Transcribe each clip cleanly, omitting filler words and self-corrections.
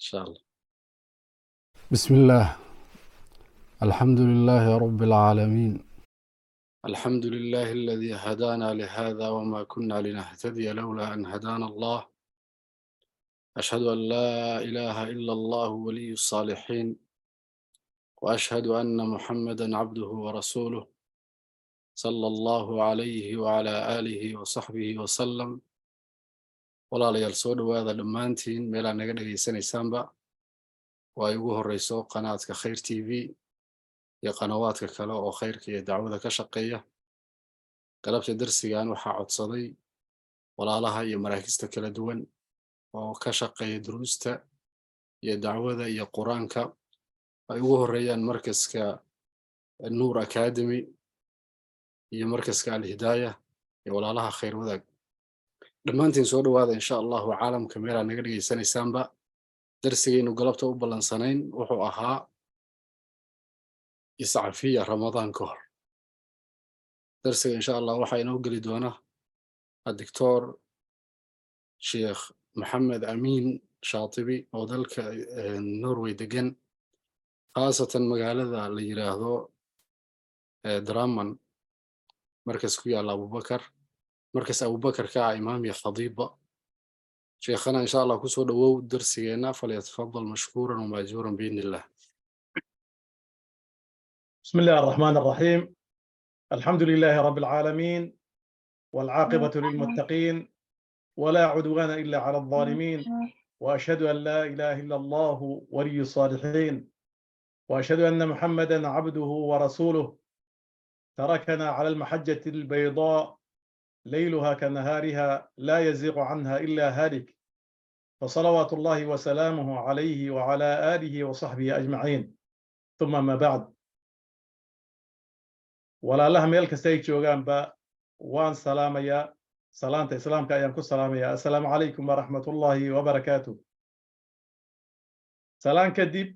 شاء الله. بسم الله. الحمد لله رب العالمين. الحمد لله الذي هدانا لهذا وما كنا لنهتدي لولا أن هدانا الله. أشهد أن لا إله إلا الله ولي الصالحين، وأشهد أن محمدا عبده ورسوله صلى الله عليه وعلى آله وصحبه وسلم. walaalayaal soo dhowaada dhammaantiin meelaa naga dhegaysanaysaanba, waa ay ugu horreyso qanaadka khayr t v iyo qanawaadka kale oo khayrka iyo dacwada ka shaqeeya. galabta darsigan waxaa codsaday walaalaha iyo maraakista kala duwan oo ka shaqeeya duruusta iyo dacwada iyo qur-aanka. ay ugu horreeyaan markaska nuur academy iyo markaska alhidaaya iyo walaalaha khayr wadaag. dhammaantiin soo dhowaada insha allahu. caalamka meelaa naga dhegaysanaysaanba, darsigaynu galabta u ballansanayn wuxuu ahaa iscafiya ramadaan ka hor. darsiga insha allah waxaa inoo geli doona adictor sheekh maxamed amiin shaatibi oo dalka norway degan, khaasatan magaalada la yiraahdo draman, markas ku yaalla abubakar, markas abubakar ka ah imaam iyo khadiibba. sheekhana insha allah kusoo dhowow darsigeena, falyatafadal mashkuuran wamaajuuran biidni illah. بسم الله الرحمن الرحيم. الحمد لله رب العالمين، والعاقبة للمتقين، ولا عدوان إلا على الظالمين، وأشهد أن لا إله إلا الله ولي الصالحين، وأشهد أن محمدا عبده ورسوله تركنا على المحجة البيضاء ليلها كنهارها لا يزيغ عنها إلا هالك، فصلوات الله وسلامه عليه وعلى آله وصحبه أجمعين. ثم ما بعد، walaalaha meel kasta ay joogaanba waan salaamayaa. salaanta islaamka ayaan ku salaamayaa. assalaamu calaykum waraxmatullaahi wabarakaatuh. salaan kadib,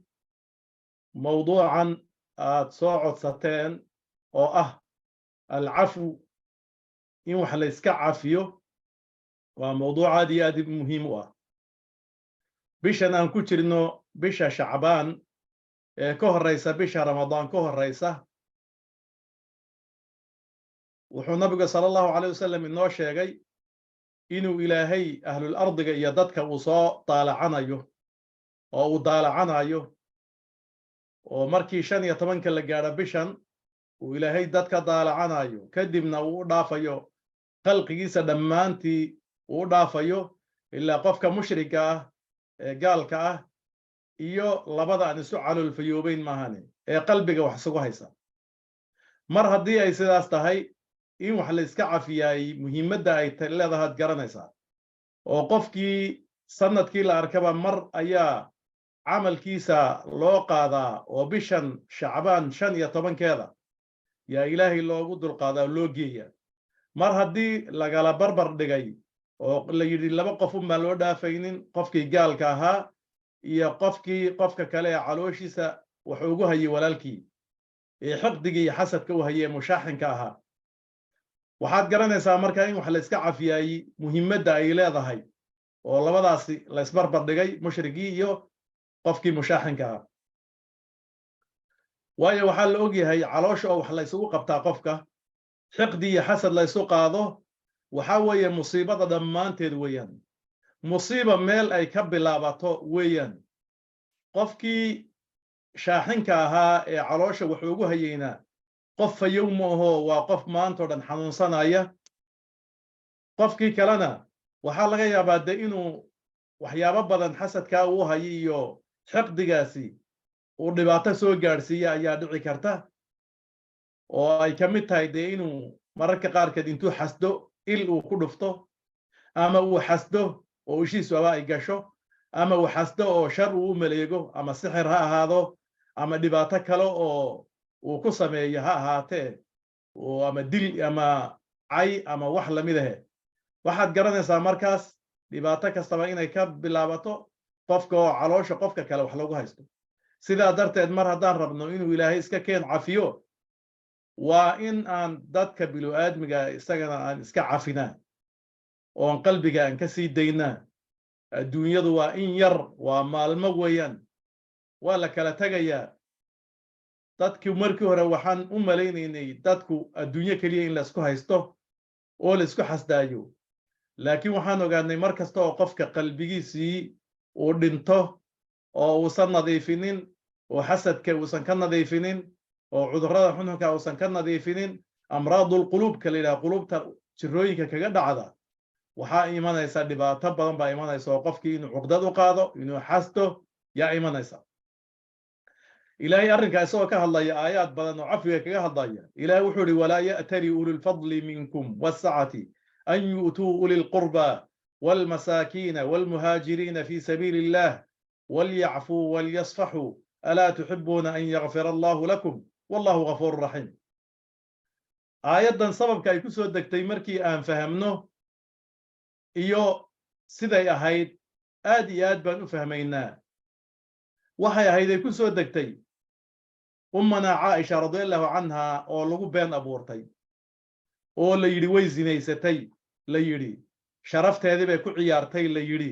mowduucan aad soo codsateen oo ah alcafu, in wax la iska cafiyo, waa mowduuc aad iyo aad muhiim u ah. bishan aan ku jirno, bisha shacbaan ee ka horeysa bisha ramadaan ka horeysa, wuxuu nabiga sala allahu calayh wasalam inoo sheegay inuu ilaahay ahlul ardiga iyo dadka uu soo daalacanayo oo uu daalacanayo, oo markii 15 la gaadho bishan uu ilaahay dadka daalacanayo, kadibna uu u dhaafayo khalqigiisa dhammaantii, uu u dhaafayo ilaa qofka mushrika ah ee gaalka ah iyo labada aan isu caloolfayoobeyn maahane ee qalbiga wax isugu haysa. mar haddii ay sidaas tahay, in wax la iska cafiyaay muhiimadda ay leedahay garanaysaa. oo qofkii sanadkii la arkaba mar ayaa camalkiisa loo qaadaa, oo bishan shacbaan 15 yaa ilaahay loogu dulqaadaa, loo geeya. mar haddii lagala barbar dhigay oo la yidhi laba qof unbaan loo dhaafaynin, qofkii gaalka ahaa iyo qofka kale ee calooshiisa wax ugu hayay walaalkii, ee xiqdigii iyo xasadka u hayay mushaaxinka ahaa. waxaad garanaysaa markaa in wax la iska cafiyaay muhiimadda ay leedahay, oo labadaasi la isbarbar dhigay, mushrigii iyo qofkii mushaaxinka ah. waayo waxaa la ogyahay caloosha oo wax la isugu qabtaa qofka, xiqdi iyo xasad la isu qaado, waxaa weeye musiibada dhammaanteed weeyaan. musiiba meel ay ka bilaabato weeyaan. qofkii shaaxinka ahaa ee caloosha wax ugu hayayna qof fayow ma aho, waa qof maantoo dhan xanuunsanaya. qofkii kalena waxaa laga yaabaa de inuu waxyaabo badan xasadkaa uu hayo iyo xiqdigaasi uu dhibaato soo gaadhsiiya ayaa dhici karta, oo ay ka mid tahay dee inuu mararka qaarkeed intuu xasdo il uu ku dhufto, ama uu xasdo oo ishiisu aba ay gasho, ama uu xasdo oo shar uu u maleego, ama sixir ha ahaado, ama dhibaato kale oo uu ku sameeyo ha ahaatee, ama dil ama cay ama wax lamid ahe. waxaad garanaysaa markaas dhibaato kastaba inay ka bilaabato qofka oo caloosha qofka kale wax lagu haysto. sidaa darteed, mar haddaan rabno inuu ilaahay iska keen cafiyo, waa in aan dadka bilow-aadmiga isagana aan iska cafinaa, oon qalbiga aan ka sii daynaa, الدنيا waa in yar waa maalmo weeyaan waa la kala tagayaa dadkii markii hore waxaan u maleynaynay dadku adduunyo kaliya in la isku haysto oo la isku xasdaayo laakiin waxaan ogaanay mar kasta oo qofka qalbigiisii uu dhinto oo uusan nadiifinin oo xasadka uusan ka nadiifinin oo cudurrada xunxunka uusan ka nadiifinin amraadul quluub kala ilaa quluubta jirooyinka kaga dhacda waxaa imanaysa dhibaato badan baa imanaysa oo qofkii inuu cuqdad u qaado inuu xasto yaa imanaysa ilaahay arrinka isagoo ka hadlaya aayaad badan oo cafiga kaga hadlaya ilaahay wuxuu yidhi walaa ya'tari ulul fadli minkum was-sa'ati an yu'tuu ulil qurba والمساكين والمهاجرين في سبيل الله وليعفوا وليصفحوا ألا تحبون أن يغفر الله لكم والله غفور رحيم آيادا سبب كاي كسو دغتay markii aan fahmno iyo siday ahayd aad iyo aad baan u fahmaynaa waxay ahayd ay ku soo degtay ummana Aisha radhiyallahu anha oo lagu been abuurtay oo la yiri way zinaysatay la yiri sharafteedii bay ku ciyaartay la yiri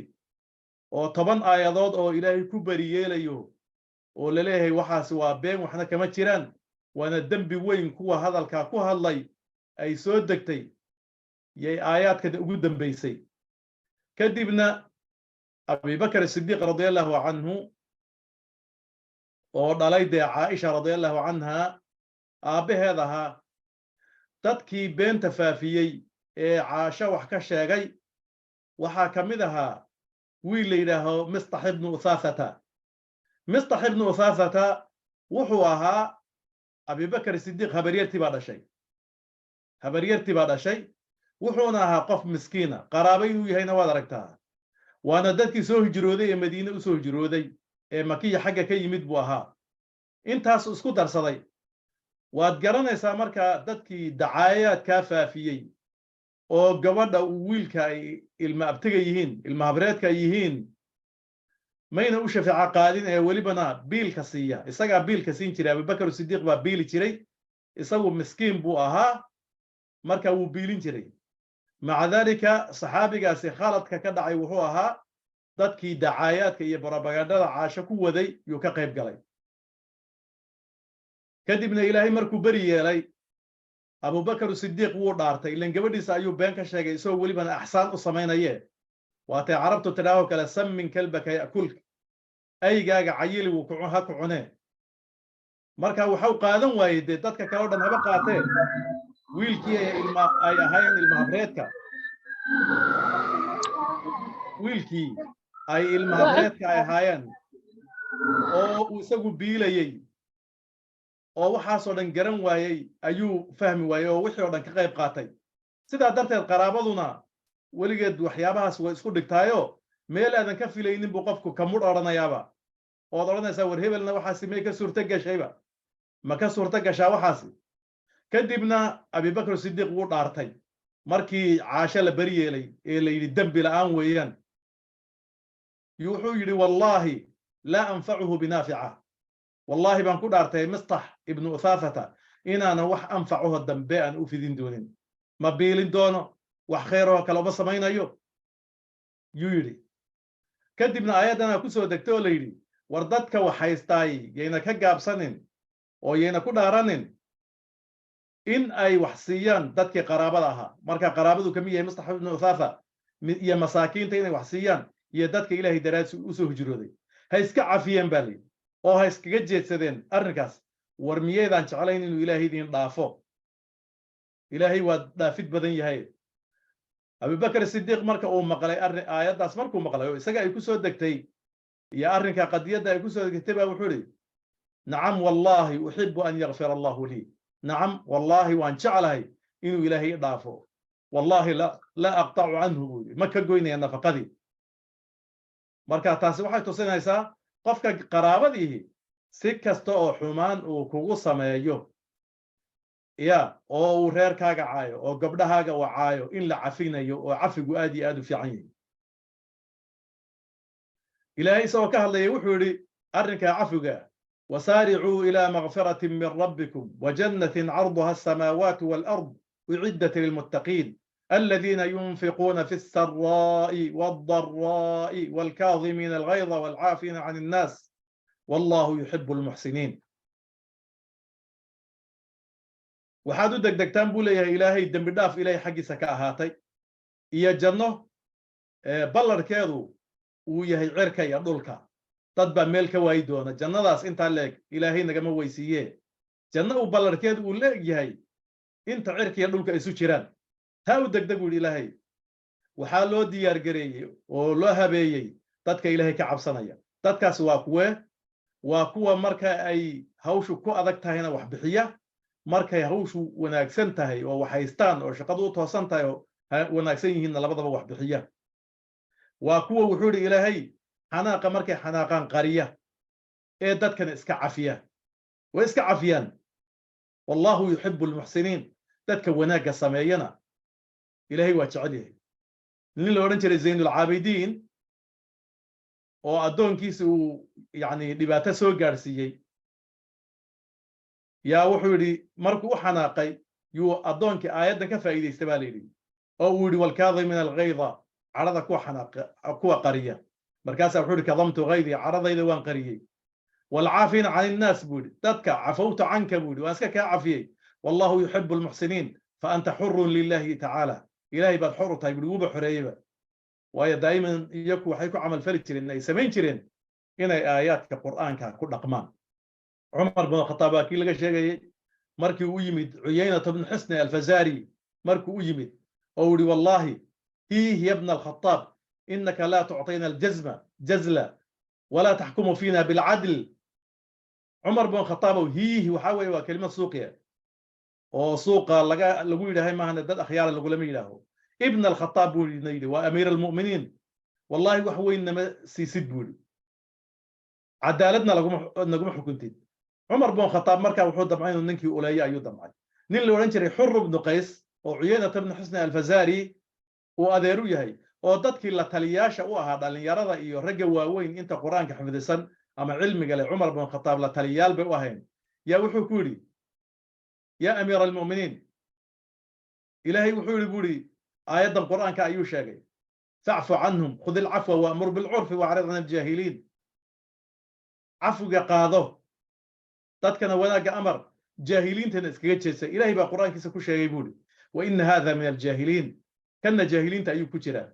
oo 10 aayadood oo Ilaahay ku bari yeelayo oo la leeyahay waxaas waa been waxna kama jiraan waana dambi weyn kuwa hadalka ku hadlay ay soo degtay yay aayaadka ugu dambeysay kadibna Abu Bakr as-Siddiq radhiyallahu anhu oo dhalay Aisha radhiyallahu anha aabaheedaha dadkii beenta faafiyay ee Aisha wax ka sheegay waxa kamid ahaa wiil la yiraahdo Mistah ibn Uthathata wuxuu ahaa Abu Bakr as-Siddiq habariyartii baa dhashay wuxuuna ahaa qof miskiina qaraabay uu yahayna waad aragtaa waana dadkii soo hijrooday ee Madiina u soo hijrooday ee Makiya xagga ka yimid buu ahaa intaas isku darsaday waad garanaysaa marka dadkii dacaayad ka faafiyay oo gabadha wiilka ay ilma abtiga yihiin ilma habreedka yihiin mayna u shafaaca qaadin ee walibana biilka siiya isaga biilka siin jiray Abu Bakr as-Siddiq baa biili jiray isagu miskiin buu ahaa marka uu biilin jiray maca dalika saxaabigaasi khaladka ka dhacay wuxuu ahaa dadkii dacaayadka iyo propagandada Aisha ku waday uu ka qayb galay kadibna Ilaahay markuu bari yeelay Abu Bakr as-Siddiq wuu dhaartay ilan gabadhiisa ayuu been ka sheegay isoo walibana ahsaan u sameynayay waatay carabtu tiraaho kala sammin kalbaka yaakulka aygaaga cayili uu ku cunee marka waxa qaadan waayay dadka kale oo dhan haba qaatee wiilkii ay ahaayeen ilma habreedka ay ahaayeen oo isagu biilayay oo waxaas oo dhan garan waayay ayuu fahmi waayay oo wixii oo dhan ka qayb qaatay sida darteed qaraabaduna waligeed waxyaabahaas way isku dhigtaayo meel aadan ka filaynin buu qofku ka mud oranayaaba oo oranaysa war hebelna waxa simay ka suurta gashayba ma ka suurta gashaa waxaas kadibna Abu Bakr as-Siddiq wuu dhaartay markii Aisha la bari yeelay ee la yiri dambi la'aan weeyaan wuxuu yiri wallahi la anfa'uhu binafi'a wallahi baan ku dhaartay Mistah ibn Uthathata inaana wax anfacuhu dambe aan u fidin doonin ma biilin doono wax khayr oo kale ma samaynayo yiri kadibna aayadana ku soo degtay oo la yiri war dadka wax haystay yeena ka gaabsanin oo yeena ku dhaaranin in ay wax siiyaan dadkii qaraabada ahaa marka qaraabadu kamid yahay Mistah ibn Uthatha iyo masaakiinta inay wax siiyaan iyo dadka Ilaahay daraadsi u soo hijrooday ha iska cafiyeen bali oo ha iskaga jeedsadeen arrinkaas war miyeedaan jecelayn inuu Ilaahay idin dhaafo Ilaahay waa dhaafid badan yahay Abu Bakr as-Siddiq marka uu maqlay aayadaas markuu maqlay oo isaga ay ku soo degtay iyo arrinka qadiyada ay ku soo degtay baa wuxuu yiri nacam wallahi uhibbu an yaghfir Allah li nacam wallahi waan jecelahay inuu Ilaahay dhaafo wallahi la aqta'u anhu ma ka goynaya nafaqadii marka taasi waxay tusinaysaa qofka qaraabadihi si kasta oo xumaan uu kugu sameeyo oo uu reerkaaga caayo oo gabdhahaaga uu caayo in la cafinayo oo cafigu aad iyo aad u fiican yahay Ilaahay soo ka hadlay wuxuu yiri arrinka cafiga wasaari'u ila maghfiratin min rabbikum wa jannatin 'arduha as-samawati wal ard u'iddat lil muttaqin الذين ينفقون في السراء والضراء والكاظمين الغيظ والعافين عن الناس والله يحب المحسنين. waxaad u degdegtaan buu leeyahay ilaahay dembi dhaaf ilaahay xaggiisa ka ahaatay iyo janno ballarkeedu uu yahay cirka iyo dhulka. dad baa meel ka waayi doona jannadaas intaa leeg ilaahay nagama weysiiye janno uu ballarkeedu uu leeg yahay inta cirka iyo dhulka isu jiraan. taa u degdeg buu ilaahay. waxaa loo diyaar gareeyay oo loo habeeyay dadka ilaahay ka cabsanaya. dadkaas waa kuwa marka ay hawshu ku adag tahayna wax bixiya, markay hawshu wanaagsan tahay oo wax haystaan oo shaqadu u toosan tahay oo wanaagsan yihiinna labadaba wax bixiya. waa kuwa wuxuu yidhi ilaahay xanaaqa markay xanaaqaan qariya ee dadkana iska cafiya. way iska cafiyaan. wallahu yuxibu almuxsiniin. dadka wanaagga sameeyana ilaahay waa jecel yahay. nin la odhan jiray zaynulcaabidiin oo addoonkiisa uu yani dhibaato soo gaadhsiiyey yaa wuxuu yidhi markuu u xanaaqay yuu addoonkii aayaddan ka faa'iidaystay baa la yidhi oo uu yidhi walkaadimiina alghayda cadhada kuwa qariya. markaasaa wuxuu yidhi kadamtu ghaydii cadhadayda waan qariyey. walcaafiina can innaas buu yidhi dadka cafawtu canka buu yidhi waan iska kaa cafiyey. wallahu yuxibu almuxsiniin fa anta xurun lilahi tacaala. ilaahay baad xor u tahay buu wuba xoreeyeyba. waayo daa'iman iyaku waxay ku camal fali jireen ay samayn jireen inay aayaadka qur'aanka ku dhaqmaan. cumar bin khataab baa kii laga sheegayey markii uu yimid cuyaynata bn xusni alfazaari markuu u yimid oo yidhi wallahi hiihi ya bna alkhataab inaka laa tucطina aljazla walaa taxkumu fiina bilcadl. cumar bin khataab hiihi waxaa weeye waa kelimad suuqiya oo suuqa lagu yidhaahay maahane dad akhyaara lagulama yidhaaho. ibn alkhataab buu yidhi waa amiir almu'miniin wallahi wax weyn nama siisid buu yidhi cadaaladna naguma xukuntid. cumar bin khataab markaa wuxuu damcay inuu ninkii uleeye ayuu damcay. nin la odhan jiray xur bnu qays oo cuyaynata bni xusni alfazaari uu adeer u yahay oo dadkii la taliyaasha u ahaa dhallinyarada iyo ragga waaweyn inta qur-aanka xifdisan ama cilmiga leh cumar bin khataab la taliyaal bay u ahayn yaa wuxuu ku yidhi yaa amiira almu'miniin ilaahay wuxuu yidhi buu yidhi aayaddan qur'aanka ayuu sheegay facfu canhum khud ilcafwa waamur bilcurfi wacrid can aljaahiliin. cafwiga qaado dadkana wanaagga amar jaahiliintana iskaga jeedsa. ilaahay baa qur'aankiisa ku sheegay buu yidhi wa ina hada min aljaahiliin. kanna jaahiliinta ayuu ku jiraa.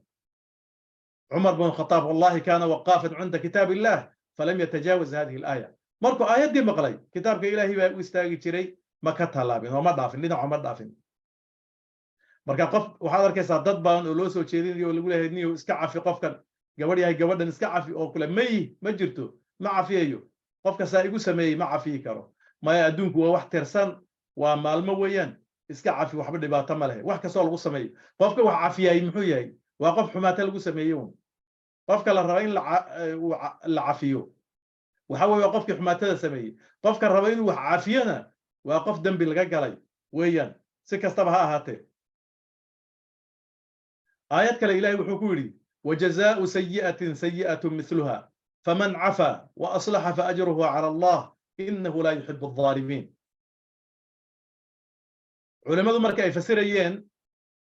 cumar bin khataab wallahi kaana waqaafan cinda kitaab illah falam yatajaawaz hadihi alaaya. markuu aayaddii maqlay kitaabka ilaahay baa u istaagi jiray ma ka tallaabin oo ma dhaafin dhinaco ma dhaafin. marka qof waxaad arkaysaa dad badan oo loo soo jeedinayo oo lagu leeyahay niyo iska cafi qofkan gabadh yahay gabadhan iska cafi oo kule ma jirto ma cafiyayo qofka saa igu sameeyey ma cafiyi karo. maya adduunku waa wax tirsan waa maalmo weeyaan iska cafi waxba dhibaato ma lehe wax kastoo lagu sameeyo. qofka wax cafiyay muxuu yahay waa qof xumaata lagu sameeyey un. qofka la raba in la cafiyo waxa weeye waa qofkii xumaatada sameeyey. qofka raba inuu wax cafiyana waa qof dembi laga galay weeyaan si kastaba ha ahaatee. aayad kale ilaahay wuxuu ku yidhi wajazaau sayi'atin sayi'atu mithluha faman cafa wa aslaxa faajruhu cala allah inahu laa yuxibu alظaalimiin. culimmadu marka ay fasirayeen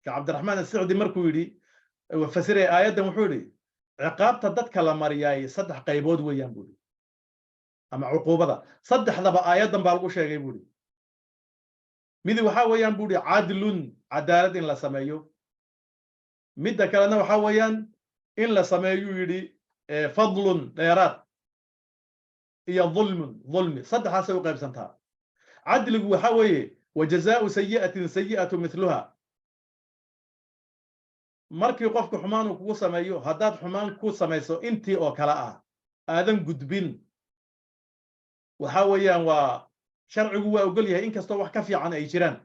ka cabdiraxmaan asicdi markuu yidhi fasiraya aayaddan wuxuu yidhi ciqaabta dadka la mariyaay 3 qaybood weeyaan buu yidhi ama cuquubada 3daba aayaddan baa lagu sheegay buu yidhi. midi waxaa weeyaan buu yidhi cadlun cadaalad in la sameeyo. midda kalena waxaa weeyaan in la sameeyuu yidhi fadlun dheeraad iyo dulmi 3daasay u qaybsantaa. cadligu waxaa weeye wajazaau sayi'atin sayi'atu mithluha. markii qofku xumaan uu kugu sameeyo haddaad xumaan ku samayso intii oo kale ah aadan gudbin waxaa weeyaan waa sharcigu waa ogol yahay inkastoo wax ka fiican ay jiraan.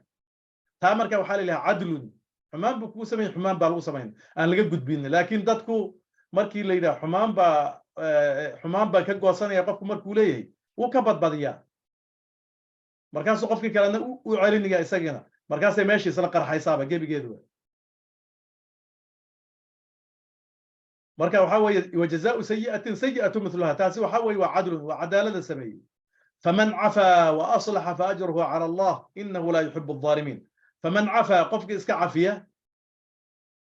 taa marka waxaa la yidhaha cadlun. xumaan buu kugu samayn xumaan baa lagu samayn aan laga gudbin. laakiin dadku markii la yidhaha xumaan baa ka goosanaya qofku markuu leeyahay wuu ka badbadiyaa markaasuu qofkii kalena u celinaya isagina markaasay meeshii isla qarxaysaaba gebigeeduba. marka waxaa weeye wajazaau sayi'atin sayi'atu mithluha. taasi waxaa weeye waa cadlun waa cadaalada sameeyey. faman cafaa wa aslaxa faajruhu cala allah inahu laa yuxibu alظaalimiin. faman cafaa qofkii iska cafiya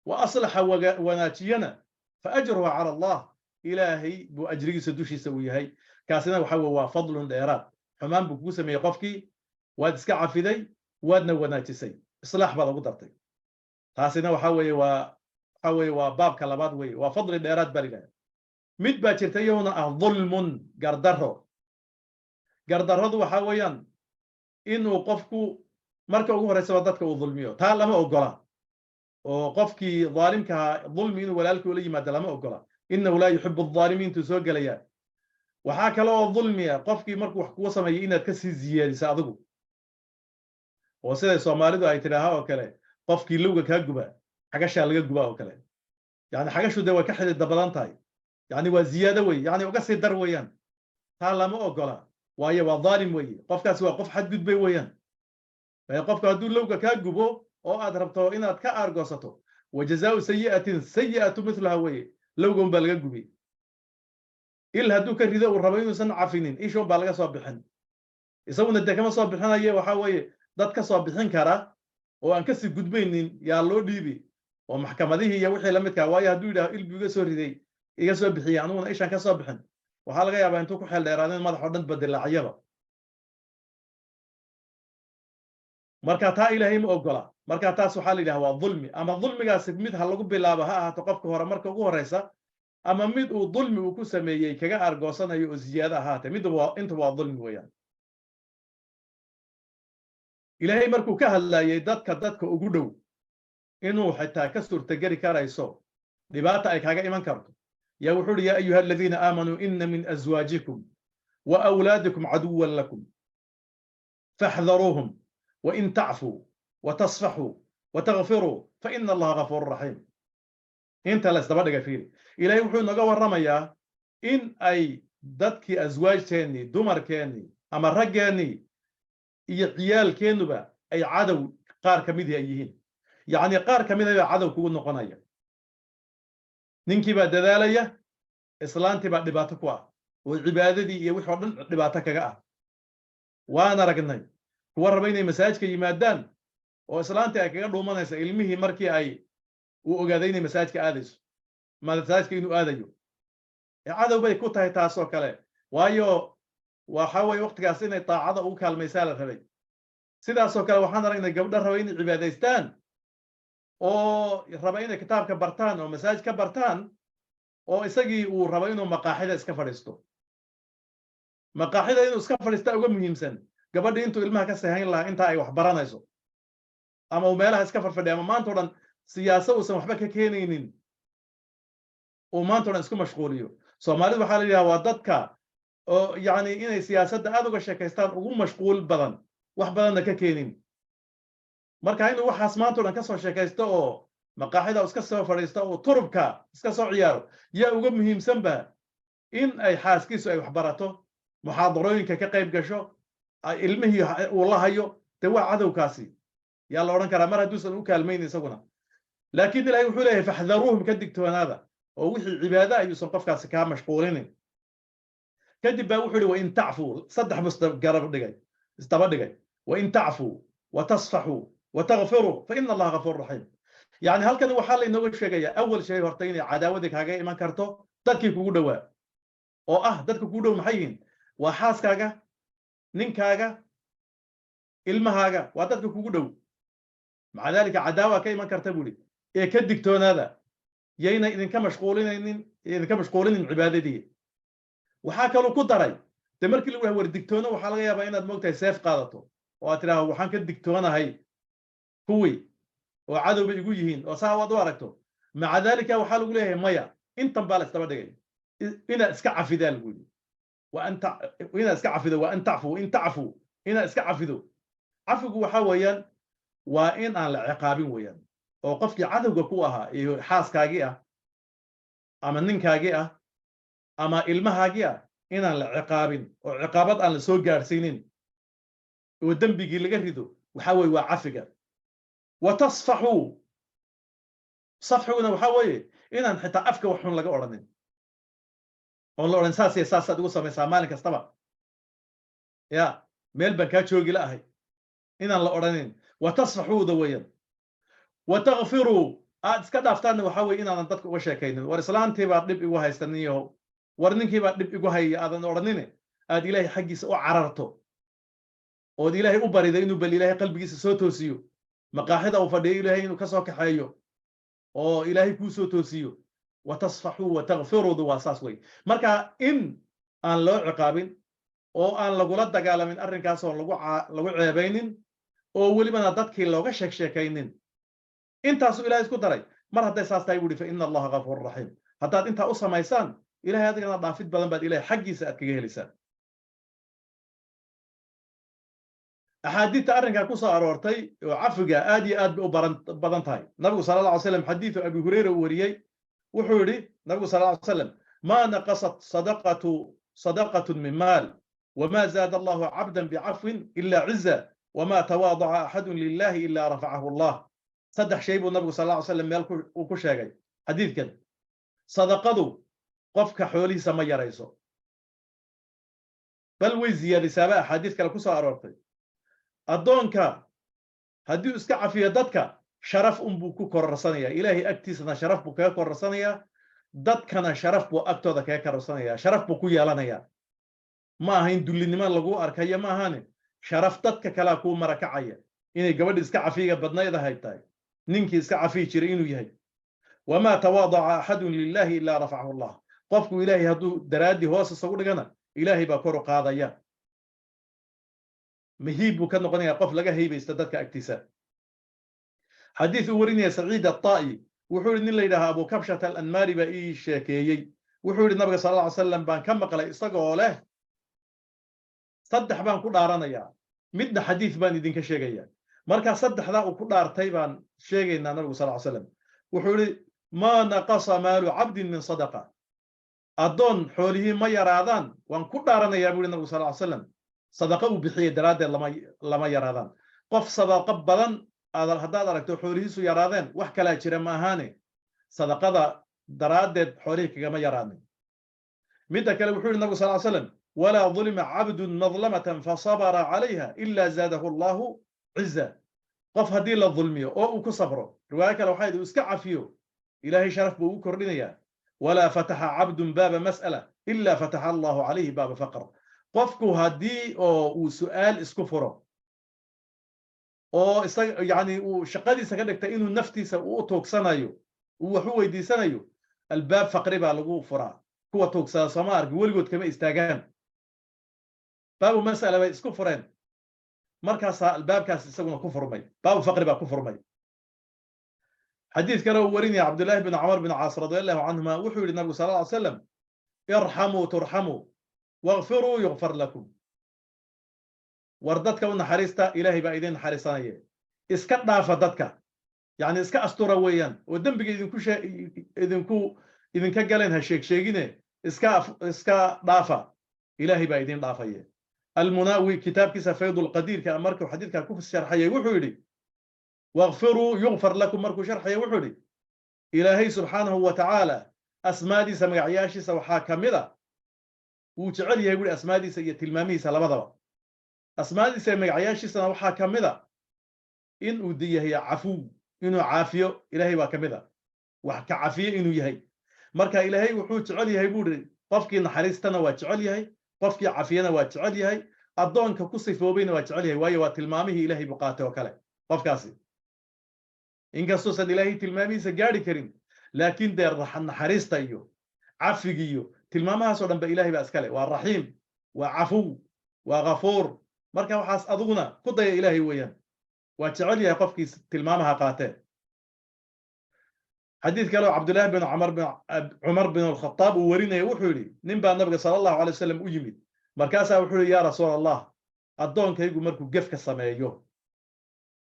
وأصلح وناجينا فأجره على الله إلهي بو أجري سدوشي سويهي كاسنا وحوا فضل ديرات حمان بكوسة ميقفكي واد اسكا عفيدي وادنا وناجسي إصلاح بلا قدرتي كاسنا وحوي وباب كلابات وي وفضل ديرات بريلا مد باجرتيونا ظلم قردره وحويان إنه قفكو marka ugu horeysa dadka uu dulmiyo taa lama ogola oo qofkii dhaalimka dulmi inuu walaalkii la yimaado lama ogola innahu la yuhibbu adh-dhaalimiin tusoo galaya waxa kale oo dulmiya qofkii markuu wax kugu sameeyo inaad ka sii ziyaadiso adigu oo sida Soomaalidu ay tiraahaa oo kale qofkii lowga ka guba xagasha laga guba oo kale yani xagashu de way ka xidid badan tahay yani waa ziyaado way yani uga sii dar weeyaan taa lama ogola waayo waa dhaalim weey qofkaas waa qof xad gudbay weeyaan qofka haduu lowga ka gubo oo aad rabto inaad ka argoosato wajazaa'u sayyi'atu mithlaha way lowgan baa laga gubi il haduu ka rido uu rabo inuu san cafinin isho baa laga soo bixin isaguna de kama soo bixinayo waxa way dad ka soo bixin kara oo aan ka sii gudbaynin yaa loo dhiibi oo maxkamadihi iyo wixii la midka waayo haduu yiraahdo il biga soo riday iga soo bixiya anuna ishan ka soo bixin waxa laga yaabaa intuu ku xeel dheeraadeen madax oo dhan badalaaciyaba marka taa ilaahay ma ogola marka taas waxa la yiraahdaa waa dulmi ama dulmigaas mid ha lagu bilaabo ha ahaato qofka hore marka ugu horeysa ama mid uu dulmi uu ku sameeyay kaga argoosanayo oo ziyaada ahaate mid inta waa dulmi weeyaan ilaahay markuu ka hadlayay dadka ugu dhow inuu xitaa ka suurtageli karayso dhibaata ay kaga iman karto yaa wuxuu ya ayuha alladhina aamanu inna min azwajikum wa awladikum aduwwan lakum fahdharuhum وإن تعفوا وتصفحوا وتغفروا فإن الله غفور رحيم انت لا استبدغ فيه إلهي وحو نغا ورميا إن أي ددك أزواج تاني دمر كاني أما رجاني عيال كانوا با أي عدو قار كميدي أيهين يعني قار كميدي عدو كون نقنايا ننكي با دلاليا إسلامتي با دباتكوا وعبادتي يوحو دباتك وانا رجناي kuwa raba inay masaajidka yimaadaan oo islaanta ay kaga dhuumanaysa ilmihii markii ay u ogaaday inay masaajidka aadayso masaajidka inuu aadayo cadow bay ku tahay taas oo kale waayo waxa way waqtigaas inay taacada u kaalmaysaa la rabay sidaas oo kale waxaan aragnay gabdho raba inay cibaadaystaan oo raba inay kitaabka bartaan oo masaajidka bartaan oo isagii uu raba inuu maqaaxida iska fadhiisto maqaaxida inuu iska fadhiista uga muhiimsan gabadhii intuu ilmaha ka sahayn lahaa inta ay wax baranayso ama uu meelaha iska farfadhiyo ama maanta oo dhan siyaasad uusan waxba ka keenaynin oo maanta oo dhan isku mashquuliyo Soomaalidu waxa la yiraahdaa waa dadka oo yani inay siyaasadda aad uga sheekaystaan ugu mashquul badan wax badanna ka keenin marka inuu waxaas maanta oo dhan ka soo sheekaysto oo maqaaxida iska soo fadhiisto oo turubka iska soo ciyaaro yaa uga muhiimsan ba in ay xaaskiisu ay wax barato muxaadarooyinka ka qayb gasho ilmihii uu la hayo de waa cadowkaasi yaa la oran karaa mar hadduusan u kaalmayn isaguna laakiin ilaahay wuxuu leeyahay fahdharuhum ka digtoonaada oo wixii cibaada ayuusan qofkaasi ka mashquulinin kadib baa wuxuu yidhi wa in tacfu saddex garab dhigay istaba dhigay wa in tacfu wa tasfaxu wa taghfiru fa inna allaha ghafuur rahiim yani halkan waxaa la inooga sheegayaa awal shay horta inay cadaawadi kaaga iman karto dadkii kugu dhawaa oo dadka kugu dhow maxay yihiin waa xaaskaaga ninkaaga ilmahaaga waa dadka kugu dhow maca dalika cadaawa ka iman karta buri ee ka digtoonaada yayna idinka mashquulinin cibaadadii waxaa kaloo ku daray de markii lagu war digtoono waxaa laga yaabaa inaad moogtahay seef qaadato oo aad tiraahdo waxaan ka digtoonahay kuwii oo cadowba igu yihiin oo saa waad u aragto maca dalika waxaa lagu leeyahay maya intan baa la isdaba dhigay inaad iska cafidaa lagu yidhi وأنت هنا اسك عفدو وأن تعفو إن تعفو هنا اسك عفدو عفو وحويا وإن على عقابين ويا وقفك عدو كوها حاسكاجيا أما ننكاجيا أما المهاجيا هنا على عقابين وعقابات على سوق جارسينين والدم بيجي لجهده وحوي وعفقة وتصفحوا صفحونا وحوي هنا حتى أفك وحن لقى أورنين والله أن ساسي ساسة دوسة مسا مالك استبع يا ميل بنكاتشو قلاهي إن الله أرنين وتصفحوا ذويا وتغفروا iska dhaaftaanna waxa weeye inaadan dadka uga sheekaynin war islaantii baa dhib igu haystaniyo war ninkii baa dhib igu haya aadan odhanine aad ilaahay xaggiisa u cararto ood ilaahay u barido inuu bal ilaahay qalbigiisa soo toosiyo maqaaxida uu fadhiyo ilaahay inuu ka soo kaxeeyo oo ilaahay kuu soo toosiyo watasfaxuu watagfiruudu waa saas wey marka in aan loo ciqaabin oo aan lagula dagaalamin arrinkaas oo lagu ceebaynin oo welibana dadkii looga sheekaynin intaasuu ilaahay isku daray mar hadday saas tahay wuhi fa ina allaha gafuurun raxiim haddaad intaa u samaysaan ilaahay adigana dhaafid badan baad ilaahay xaggiisa aad kaga helaysaan axaadiidta arrinkaa ku soo aroortay oo cafiga aad iyo aad bay u badan tahay nabigu sala alla alay slam xadiidu abi hureyra uu wariyey wuxuu yidhi nabigu sala alla alay slam maa naqasat sadaqatun min maal وما زاد الله عبدا بعفو إلا عزة وما تواضع أحد لله إلا رفعه الله صدق شيء النبي صلى الله عليه وسلم مالك وكشاغي حديث كده صدقته قفك حولي سما يريسو بل وزيادة سباء حديث كلا كسا أرورتي أدونك هدي اسكع في يدك شرف بوكو كورسانيا إلهي أكتسنا شرف بوكو كورسانيا ددكنا شرف بو أكتو ذكا كورسانيا شرف بوكو يالانيا ما هين دولينما لغو أركايا ما هاني شرف ددك كلا كو مركعيا إني قبل اسكع فيها بدنا يدا هايتاي نينكي اسكع فيه شرينو يهي وما تواضع أحد لله إلا رفعه الله قفكو إلهي هدو درادي هوس الصور لغانا إلهي باكورو قاضيا مهيب وكان قنيا قف لغا هيب استددك اكتساب حديث وريني سعيد الطائي وحول إن الله إله أبو كبشة الأنماري بأي شاكيي وحول النبي صلى الله عليه وسلم بان كم قال استقوا له صدح بان كل عرانيا مدنا حديث بان يدين كشاكيا مركا صدح ذا وكل عرتي بان شاكي إن النبي صلى الله عليه وسلم وحول ما نقص مال عبد من صدقة أدون حوله ما يرادان وان كل عرانيا يقول النبي صلى الله عليه وسلم صدقه بحي دراد لما يرادان قف صدقة بدن هذا aragto xoolihiisu yaraadeen wax kala jira ma ahaane sadaqada daraadeed xoolihiisa kama yaraanin midda kale wuxuu nabiga sallallahu alayhi wasallam wala dhulima 'abdun madlamatan fa sabara 'alayha illa zadahu Allah 'izza qof hadii la dhulmiyo oo uu ku sabro riwaaya kale waxa uu iska cafiyo ilaahay sharaf buu u kordhinaya wala fataha 'abdun baba mas'ala illa fataha Allah 'alayhi baba faqr qofku hadii oo uu su'aal isku furo oo yani uu shaqadiisa ka dhigtay inuu naftiisa u toogsanayo uu wax u weydiisanayo albaab faqri baa lagu furaa kuwa toogsada Soomaaliga waligood kama istaagaan baabu mas'ala bay isku fureen markaas albaabkaas isaguna ku furmay baabu faqri baa ku furmay xadiis kale oo warinaya Abdullah ibn Umar ibn Aas radiyallahu anhuma wuxuu yiri nabiga sallallahu alayhi wasallam irhamu turhamu waghfiru yughfar lakum وردتك ونحرستا إلهي بقى إذن حرسانية إسكت دافا دتك يعني إسكت أسطورة ويان ودن بقى إذن كجلين هالشيك شيقينه إسكت دافا إلهي بقى إذن دافاية المناوي كتاب كيسا فيض القدير كأمرك وحديث كاكوف الشرحية وحولي واغفروا يغفر لكم مركو شرحية وحولي إلهي سبحانه وتعالى أسمادي سمع عياشي سوحا كاملة وتعالي يقول أسمادي سيئة المامي سلامة أسماء magacayaashiisana waxaa kamida in uu diyahay cafu inuu caafiyo ilaahay waa kamida wax ka cafiyo inuu yahay marka ilaahay wuxuu jecel yahay buuri qofkii naxariistana waa jecel yahay qofkii cafiyana waa jecel yahay adoonka ku sifoobayna waa jecel yahay waayo waa tilmaamihii ilaahay buqaatay oo kale qofkaasi inkastoo san ilaahay tilmaamihiisa gaari karin laakiin deer naxariista iyo cafiga iyo tilmaamahaas oo dhan ba ilaahay baa iskale waa raxiim waa cafu waa ghafuur marka waxaas aduguna ku daya ilaahay weeyaan waa jecel yahay qofkiis tilmaamaha qaatee xadiis kale oo Abdullah ibn Umar ibn al-Khattab uu warinay wuxuu yiri nin baa nabiga sallallahu alayhi wasallam u yimid markaas wuxuu yiri ya rasuul Allah adoonkaygu markuu gefka sameeyo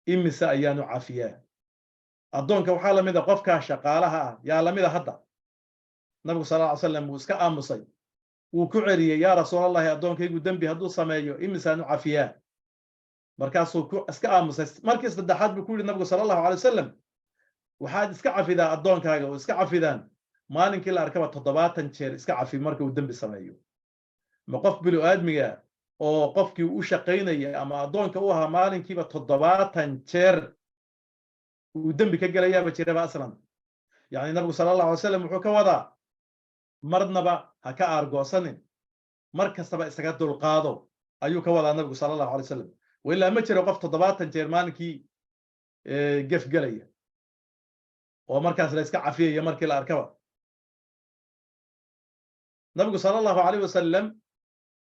imisa ayaanu cafiyaa adoonka waxa la mid ah qofka shaqaalaha yaa la mid ah hadda nabiga sallallahu alayhi wasallam uu iska aamusay وكعري يا رسول الله أدونكيغو دنبي هدو سمايو إمسانو عافيا مركاسو اسكا آموس مركز تدحاد بكل النبي صلى الله عليه وسلم وحاد اسكا عافيدا أدونكاغو اسكا عافيدان مالين كلا أركبة تضباطا تشير اسكا عافي مركو دنبي سمايو مقف بلو آدمية أو قفكي وشاقيني أما أدونكا وها مالين كيبا تضباطا تشير ودنبي كجلا يابا تشير أصلا يعني النبي صلى الله عليه وسلم وحو كودا مرنبا هكا أرغوسن مركز تبا استقاد القاضو أيو كودا النبي صلى الله عليه وسلم وإلا ما جرى قف تضباطا جيرمانكي قف قليا ومركز لا يسكع فيه يا مركي الأركبة النبي صلى الله عليه وسلم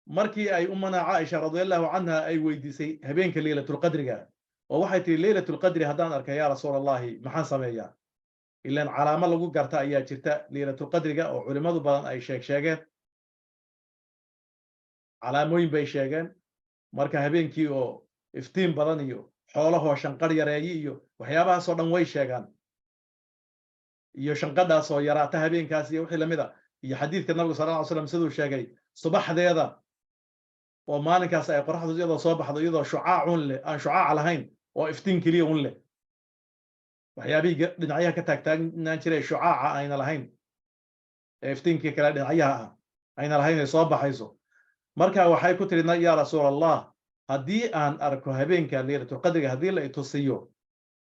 مركي أي أمنا عائشة رضي الله عنها أي ويديسي هبينك ليلة القدر ووحيتي ليلة القدر هدان أركا يا رسول الله محان سميا إلا أن علامة لغو قرتا أيها جرتا ليلة القدر وعلماء بدن أي شاقين علاموين بي شاقين مركا هبينكي أو افتين بدنيو حوله وشنقر يراييو وحيابها صدن وي شاقان iyo shanqadaas oo yaraata habeenkaas iyo wixii lamida iyo xadiidka nabiga sallallahu alayhi wasallam sidoo sheegay subaxdeeda oo maalinkaas ay qorraxdu iyadoo soo baxdo iyadoo shucaac leh aan shucaac lahayn oo iftiin kaliya un leh waxyaabihi dhinacyaha ka taagtaagnaan jiray shucaaca ayna lahayn iftiinkii kale dhinacyaha ayna lahayn ay soo baxayso marka waxay ku tiri yaa rasuul allah haddii aan arko habeenka leelatul qadriga haddii la itusiyo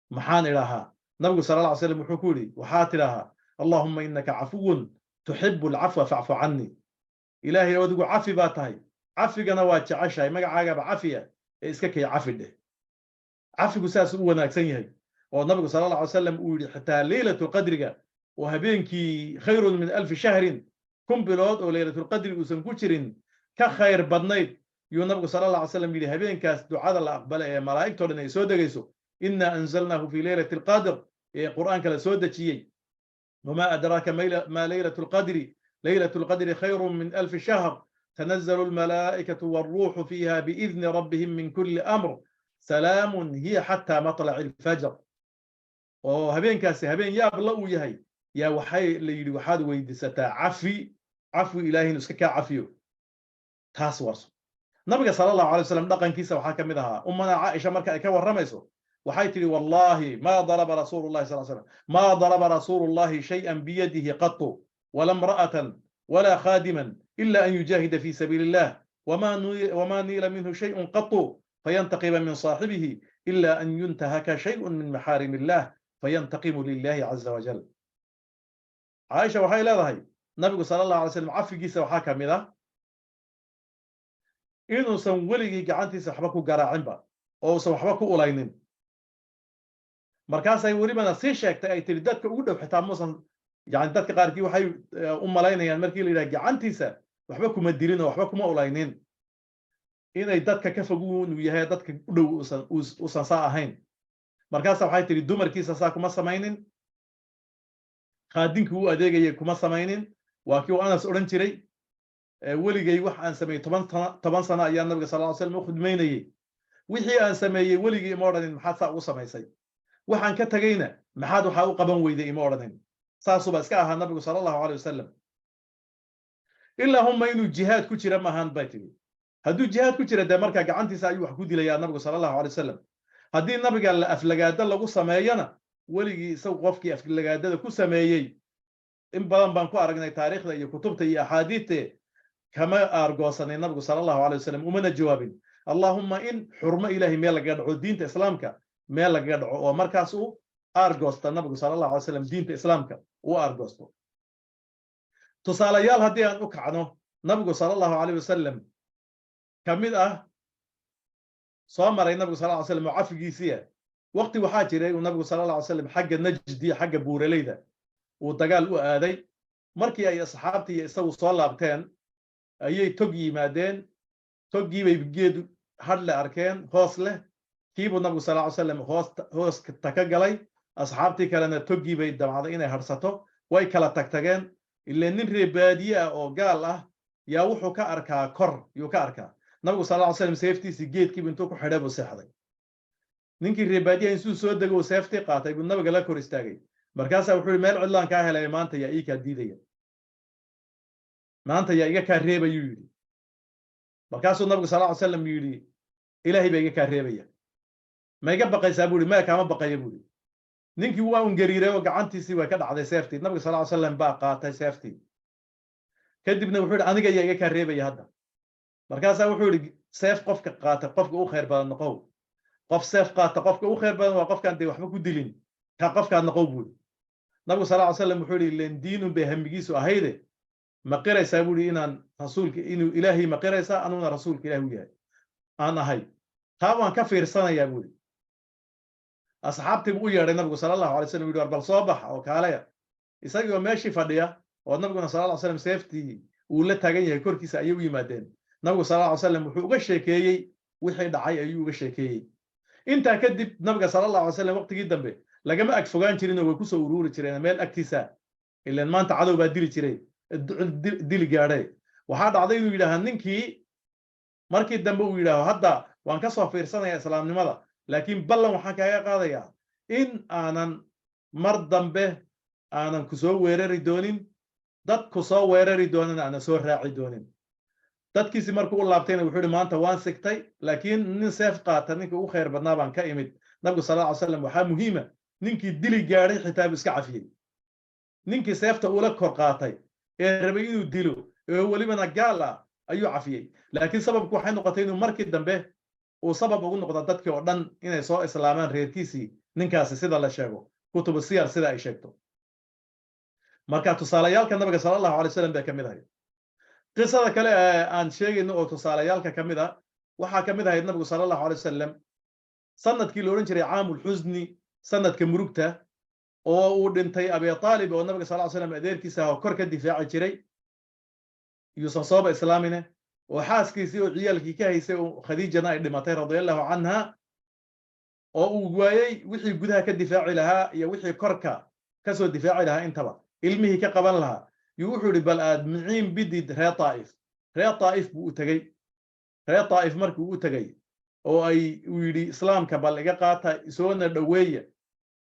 maxaan idhahaa نبي صلى الله عليه وسلم وحكولي وحات لها اللهم إنك عفو تحب العفو فاعف عني إلهي ودقو عفي باتاي عفي قنوات عشاي ما عاقب عفية إسكاكي عفي ده عفي قساس هو ناكسيني والنبي صلى الله عليه وسلم قولي حتى ليلة القدر وهبينكي خير من 1000 شهر كم بلود وليلة القدر وسن كشرين كخير بدنيت النبي صلى الله عليه وسلم قولي هبينكاس دعاء الله أقبل ملائكة لنا يسود جيسو إنا أنزلناه في ليلة القدر قرآن كلا سودة شيء وما أدراك ما ليلة القدر ليلة القدر خير من 1000 شهر تنزل الملائكة والروح فيها بإذن ربهم من كل أمر سلام هي حتى مطلع الفجر وهبين كاسي هبين يا بلو يهي يا وحي ليلي وحاد ويدستا عفو إلهي نسكا عفيو تاس ورسو نبي صلى الله عليه وسلم دقن كيسا وحاكم منها أمنا عائشة مركا إكا ورميسو وحيتري والله ما ضرب رسول الله صلى الله عليه وسلم ما ضرب رسول الله شيئا بيده قط ولا امرأة ولا خادما إلا أن يجاهد في سبيل الله وما نيل منه شيء قط فينتقم من صاحبه إلا أن ينتهك شيء من محارم الله فينتقم لله عز وجل عائشة وحي لا ذهي نبي صلى الله عليه وسلم عفي جيسا وحاكم ذا إنه سنولي جعنتي سحبكو قراعين با أو سحبكو أولينين markaas ay wariba si sheegtay ay tiri dadka ugu dhow xitaa muusan yani dadka qaarkii waxay u malaynayaan markii la yiraahdo gacantiisa waxba kuma dilin oo waxba kuma ulaynin inay dadka ka foguun u yahay dadka u dhow uusan saa ahayn markaas waxay tiri dumarkiisa saa kuma samaynin qaadinkii uu adeegayay kuma samaynin waa kii uu Anas oran jiray waligay wax aan sameeyay 10 sano ayaa nabiga sallallahu alayhi wasallam u khidmeynayay wixii aan sameeyay waligii ma oranin maxaa saa u samaysay waxaan ka tagayna maxaad waxa u qaban weyday ima oranin saasuba iska ahaa nabigu sallallahu alayhi wasallam illa huma inuu jihaad ku jira maahan baytigi hadduu jihaad ku jira de marka gacantiisa ayuu wax ku dilayaa nabigu sallallahu alayhi wasallam haddii nabiga la aflagaada lagu sameeyana waligii isagu qofkii aflagaadada ku sameeyay in badan baan ku aragnay taariikhda iyo kutubta iyo axaadiithta kama argoosanay nabigu sallallahu alayhi wasallam umana jawaabin allahumma in xurmo ilaahi meel laga dhaco diinta islaamka meel laga dhaco oo markaas uu argoosta nabigu sallallahu alayhi wasallam diinta islaamka uu argoosto tusaalayaal haddii aan u kacno nabigu sallallahu alayhi wasallam kamid ah soo maray nabigu sallallahu alayhi wasallam cafigiisiya waqti waxaa jiray uu nabigu sallallahu alayhi wasallam xagga najdi xagga buuraleyda uu dagaal u aaday markii ay asxaabtii isagu soo laabteen ayay tog yimaadeen toggii bay geed hadle arkeen hoos leh kiibu nabigu sallallahu alayhi wasallam hoos ka galay asxaabtii kalena toggii bay damacday inay harsato way kala tagtageen ilaa nin reebaadiye ah oo gaal ah yaa wuxuu ka arkaa kor yuu ka arkaa nabigu sallallahu alayhi wasallam seeftiisi geedkii intuu ku xidhay buu seexday ninkii reebaadiye intuu soo degay seeftii qaatay buu nabiga la kor istaagay markaas wuxuu yiri meel cidlaan ka helay maanta yaa ii ka diidaya maanta yaa iga ka reebayu yiri markaasuu nabigu sallallahu alayhi wasallam yiri ilaahay baa iga ka reebaya ma iga baqaysaa buu yiri ma kama baqayo buu yiri ninkii waa un gariiray oo gacantiisii way ka dhacday seeftii nabiga sallallahu alayhi wasallam baa qaatay seeftii kadibna wuxuu yiri aniga yaa iga ka reebaya hadda markaas wuxuu yiri seef qofka qaata qofka uu khayr badan noqow qof seef qaata qofka uu khayr badan waa qofkan day waxba ku dilin ka qofka noqow buu nabigu sal lla alay slam wuxuu yidhi len diinun bay hamigiisu ahayde ma qiraysaa buu yidhi inaan rasuulka inuu ilaahay ma qiraysaa anuguna rasuulka ilaahi u yahay aan ahay taa waan ka fiirsanayaa buu yidhi asxaabtii buu u yeedhay nabigu sala allahu alay slam u yidhi war bal soo baxa oo kaalaya isagii oo meeshii fadhiya oo nabiguna sala alla slam seeftii uu la taagan yahay korkiisa ayay u yimaadeen nabigu sala alla alay slam wuxuu uga sheekeeyey wixii dhacay ayuu uga sheekeeyey intaa kadib nabiga sala allahu alay slam waqtigii dambe lagama ag fogaan jirin oo way ku soo uruuri jireen meel agtiisa ilaan maanta cadow baa dili jiray dili gaadhay waxaa dhacday inuu yidhaaha ninkii markii dambe uu yidhaaho hadda waan ka soo fiirsanayaa islaamnimada laakiin ballan waxaan kaaga qaadayaa in aanan mar dambe aanan ku soo weerari doonin dad ku soo weerari doonin aanan soo raaci doonin dadkiisi markuu u laabtayna wuxuu yidhi maanta waan sigtay laakiin nin seef qaata ninka ugu khayr badnaa baan ka imid nabigu sala alla alay slam waxaa muhiima ninkii dili gaadhay xitaa buu iska cafiyey ninkii seefta ula kor qaatay ee rabay inuu dilo ee welibana gaal ah ayuu cafiyey laakiin sababku waxay noqotay inuu markii dambe uu sabab ugu noqdo dadkii oo dhan inay soo islaamaan reerkiisii ninkaasi sida la sheego kutubu siyar sida ay sheegto marka tusaalayaalka nabiga sala allahu alay wasalam bay ka mid ahayd qisada kale aan sheegayno oo tusaalayaalka ka mid a waxaa ka mid ahayd nabigu sala allahu alay wasalam sanadkii la odhan jiray caamul xusni sanadka murugta oo uu dhintay abi aalib oo nabiga sal ly slam adeerkiisa oo kor ka difaaci jiray yuusan sooba islaamine oo xaaskiisii oo ciyaalkii ka haysay oo khadiijana ay dhimatay radiallahu canha oo uu waayey wixii gudaha ka difaaci lahaa iyo wixii korka ka soo difaaci lahaa intaba ilmihii ka qaban lahaa yuu wuxuu yidhi bal aad miciin bidid reer taa'if buu u tegey reer taa'if markii u tegey oo uu yidhi islaamka bal iga qaata isoona dhoweeya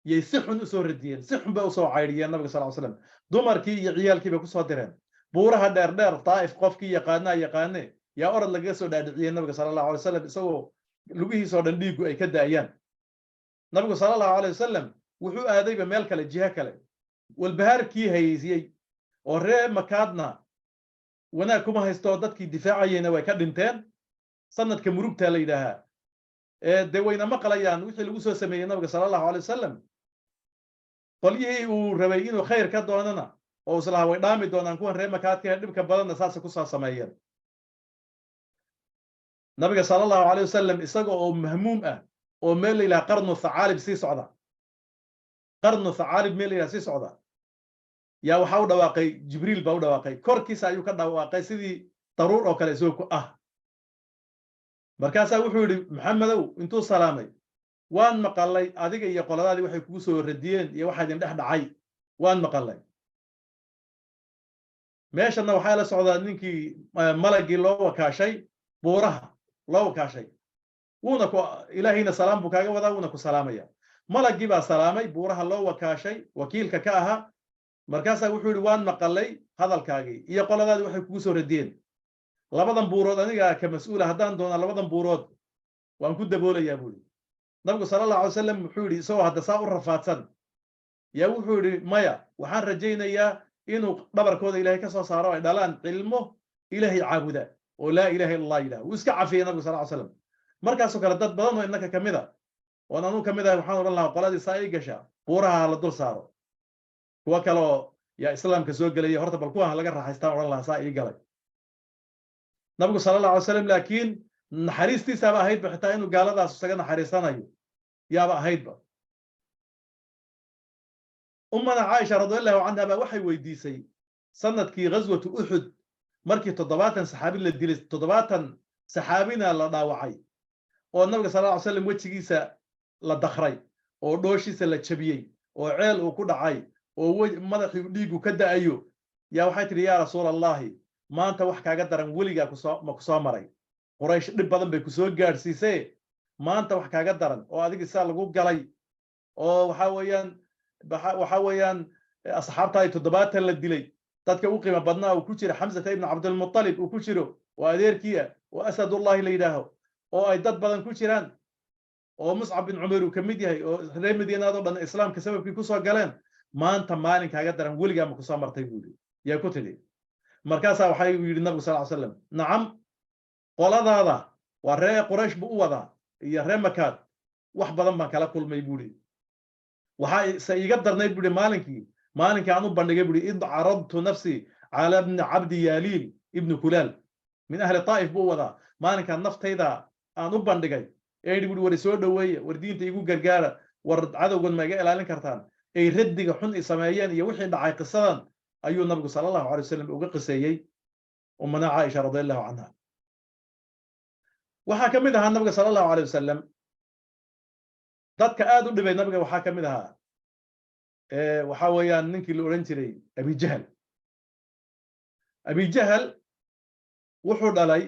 yay si xun u soo radiyeen si xun bay u soo caydhiyeen nabiga sal ly slam dumarkii iyo ciyaalkii bay ku soo direen buuraha dheerdheer taa'if qofkii yaqaane yaa orod lagaga soo dhaadhiciyey nabiga sala allahu alay wasalam isagoo lugihiisoo dhan dhiiggu ay ka daayaan nabigu sala allahu alay wasalam wuxuu aadayba meel kale jiho kale walbahaarkii haysiyey oo ree makaadna wanaag kuma haysto dadkii difaacayeyna way ka dhinteen sanadka murugtaa la yidhaahaa dee wayna maqlayaan wixii lagu soo sameeyey nabiga sala allahu alay wasalam qolyihii uu rabay inuu khayr ka doonana oo islaha way dhaami doonaan kuwan ree makaadka dhibka badanna saasay kusoo sameeyeen nabiga sala allahu alay wasalam isaga oo mahmuum ah oo meel la yidhaha qarnu thacaalib sii socda qarnu thacaalib meel la yidhaha sii socda yaa waxaa u dhawaaqay jibriil baa u dhawaaqay korkiisa ayuu ka dhawaaqay sidii daruur oo kale isagoo ku ah markaasaa wuxuu yidhi maxamedow intuu salaamay waan maqalay adiga iyo qoladaadii waxay kugu soo radiyeen iyo waxaa idin dhex dhacay waan maqalay meeshana waxaa la socdaa ninkii malagii loo wakaashay buuraha loo wakaashay wuuna ilaahayna salaam buu kaaga wadaa wuuna ku salaamaya malagii baa salaamay buuraha loo wakaashay wakiilka ka ahaa markaasaa wuxuu yidhi waan maqalay hadalkaagii iyo qoladaadii waxay kugu soo radiyeen labadan buurood aniga ka mas-uula haddaan doonaa labadan buurood waan ku daboolayaa buu yidhi nabigu sala allahu alay wasalam wuxuu yidhi isagoo hadda saa u rafaadsan yaa wuxuu yidhi maya waxaan rajaynayaa inuu dhabarkooda ilaahay ka soo saaro ay dhalaan cilmo ilaahay caabuda oo laa ilaha illa allah yidhaha wuu iska cafiyey nabigu sal ly slam markaasoo kale dad badan oo innaka ka mid a oon anuu ka mid ahay waxaan odhan lahaa qoladii saa ii gasha buuraha la dul saaro kuwa kaleoo yaa islaamka soo gelaya horta bal kuwaan laga raaxaystaan odhan lahaa saa ii galay nabigu sala allahu alay slam laakiin naxariistiisaaba ahaydba xitaa inuu gaaladaas isaga naxariisanayo yaaba ahaydba ummana caaisha radiallahu canha baa waxay weydiisay sanadkii ghaswatu uxud markii 70 saxaabi la dilay 70 saxaabina la dhaawacay oo nabiga sala allahu alay slam wejigiisa la dakray oo dhooshiisa la jabiyey oo ceel uu ku dhacay oo madaxii dhiigu ka da'ayo yaa waxay tidhi yaa rasuul allahi maanta wax kaaga daran weligaa ma ku soo maray quraysh dhib badan bay ku soo gaadhsiisee maanta wax kaaga daran oo adiga saa lagu galay oo waxa weeyaan asxaabta ay 70 la dilay dadka u qiimo badnaa uu ku jira xamsata ibn cabdilmutalib uu ku jiro oo adeerkiia oo asadullahi la yidhaaho oo ay dad badan ku jiraan oo muscab bin cumayr uu ka mid yahay oo reer madiinaadoo dhan islaamka sababkii ku soo galeen maanta maalinkaaga daran weligaa ma ku soo martay buu yidhi yaa ku tidhi markaasaa waxay yidhi nabigu sal ly slam nacam qoladaada waa ree quraysh buu u wadaa iyo ree makaad wax badan baan kala kulmay buu yidhi waxaa se iiga darnayd buu yidhi maalinkii مالك عنو بندقي بلي إذ عرضت نفسي على ابن عبد ياليل ابن كلال من أهل الطائف بوضع مالك النفط هيدا عنو بندقي أي بلي ورسول دوية وردين تيجو جرجارة ورد عدو قل ما جاء لالين كرتان أي ردق حن إسماعيليان يوحي دعاء قصان أيو النبي صلى الله عليه وسلم وقصيي أمنا عائشة رضي الله عنها وحكم لها النبي صلى الله عليه وسلم dadka aad u dhibay nabiga waxa kamid ahaa waxa weeyaan ninkii la oran jiray Abi Jahl wuxuu dhalay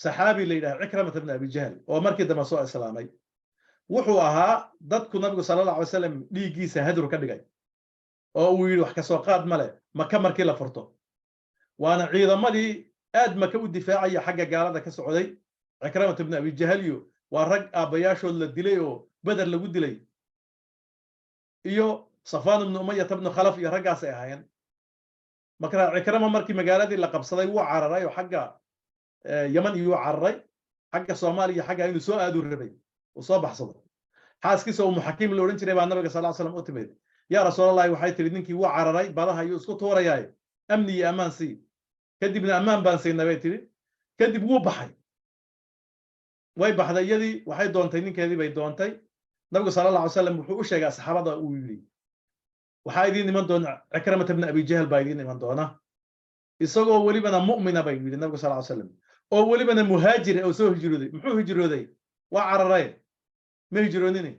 saxaabi la yiraahdo Ikramah ibn Abi Jahl oo markii dambe soo islaamay wuxuu ahaa dadku nabiga sallallahu alayhi wasallam dhiigiisa hadru ka dhigay oo uu yiri wax ka soo qaad male maka markii la furto waana ciidamadii aad maka u difaacay xagga gaalada ka socday Ikramah ibn Abi Jahl waa rag aabayaashood la dilay oo بدر lagu dilay iyo Safwan ibn Umayyah ibn Khalaf iyo ragaas ay ahaayeen marka Ikrama markii magaaladii la qabsaday wuu cararay oo xagga Yaman iyo cararay xagga Soomaaliya xagga inuu soo aadu rabay oo soo baxsado xaaskiisa oo muhakim la oran jiray baa nabiga sallallahu alayhi wasallam u timid ya rasuulullaahi waxay tiri ninkii wuu cararay badaha iyo isku toorayay amni iyo amaan si kadibna amaan baan siinay tiri kadib wuu baxay way baxdayadii waxay doontay ninkeedii bay doontay nabiga sallallahu alayhi wasallam wuxuu u sheegay saxaabada uu yiri waxa idin iman doona Ikramah ibn Abi Jahl baa idin iman doona isagoo walibana mu'mina bay yiri nabiga sallallahu alayhi wasallam oo walibana muhaajir oo soo hijrooday muxuu hijrooday waa cararay ma hijroonini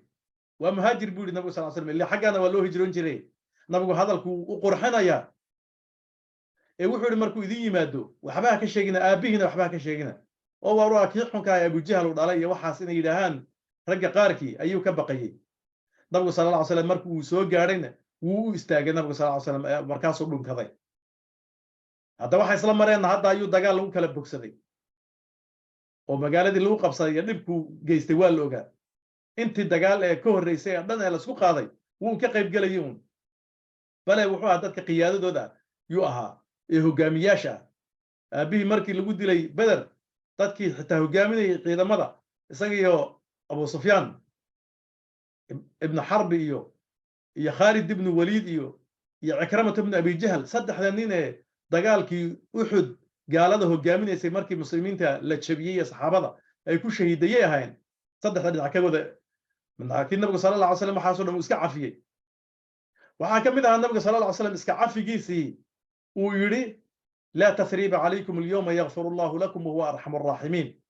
waa muhaajir buu nabiga sallallahu alayhi wasallam ilaa xaqana waa loo hijroon jiray nabigu hadalku u qurxinaya wuxuu yiri markuu idin yimaado waxba ka sheegina aabihina waxba ka sheegina oo waa kii xunka Abu Jahl u dhalay iyo waxaas inay yiraahaan ragga qaarkii ayuu ka baqayay nabiga sallallahu alayhi wasallam markuu soo gaarayna wuu istaagay nabiga sallallahu alayhi wasallam markaas uu dhunkaday hadda waxa isla mareen hadda ayuu dagaal lagu kala bogsaday oo magaaladii lagu qabsaday dhibku geystay waa la ogaa intii dagaal ee ka horeysay dhan ee la isku qaaday wuu ka qayb galayay bale wuxuu ahaa dadka qiyaadadooda yuu ahaa ee hogaamiyaasha aabihii markii lagu dilay Badr dadkii xitaa hogaaminayay ciidamada isaga iyo Abu Sufyan ibn Harb iyo Khalid ibn Walid iyo Ikramah ibn Abi Jahl saddexda nin ee dagaalkii Uhud gaalada hogaaminaysay markii muslimiinta la jabiyay saxaabada ay ku shahiidayay ahayn saddexda dhinac ka wada laakiin nabiga sallallahu alayhi wasallam waxa soo dhan iska cafiyay waxa kamid ah nabiga sallallahu alayhi wasallam iska cafigiisii uu yiri لا تثريب عليكم اليوم يغفر الله لكم وهو أرحم الراحمين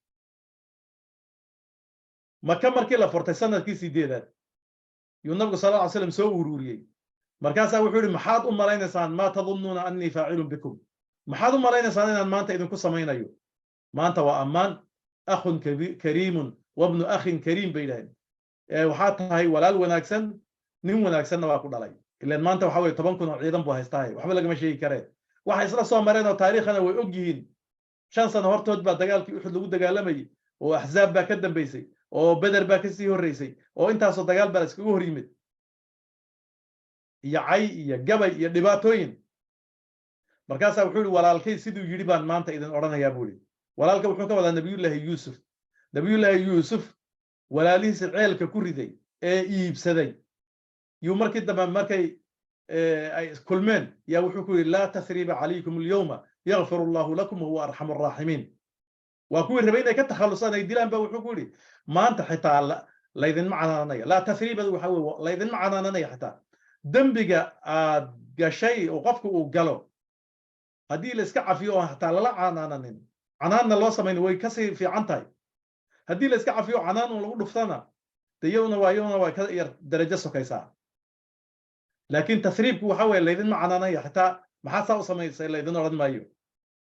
ما كان مركي لا فرتي سنة كيسي ديدات النبي صلى الله عليه وسلم سو وروري مركاسا وحوري محاد لين سان ما تظنون أني فاعل بكم محاد لين سان أن ما أنت إذن كسمين أيو ما أنت وأمان أخ كريم وابن أخ كريم بينهم وحات هاي ولا وناكسن نم وناكسن واقول علي إلا ما أنت وحاول تبانكم عيدا بوهستاي وحمل لك مشي كريه waxay isla soo mareen oo taariikhana way og yihiin 5 sano hortood baa dagaalkii Uhud lagu dagaalamay oo ahzaab baa ka dambeysay oo Badr baa ka sii horeysay oo intaas oo dagaal baa iska hor yimid iyo cay iyo gabay iyo dhibaatooyin markaas wuxuu yiri walaalkay sidoo yiri baan maanta idin oranayaa buuli walaalka wuxuu ka wadaa nabiyullaahi yuusuf walaalihiisa ceelka ku riday ee iibsaday yuu markii dambe markay كلمن يا وحكوا لا تثريب عليكم اليوم يغفر الله لكم وهو أرحم الراحمين وأكون ربينا كتخلصنا يدلان بوحكوا لي ما أنت حتى لا يذن معنا نيا لا تثريب لا يذن معنا نيا حتى دم بقى شيء وقفك وقالوا هذه الإسكع فيه حتى لا عنان الله سمين ويكسر في عنتاي هذه الإسكع فيه عنان ولا ودفتنا تيونا ويكسر درجة سكيسة لكن تثريب هو حاول ليدن معنا حتى ما حاسة وصمي ليدن رد مايو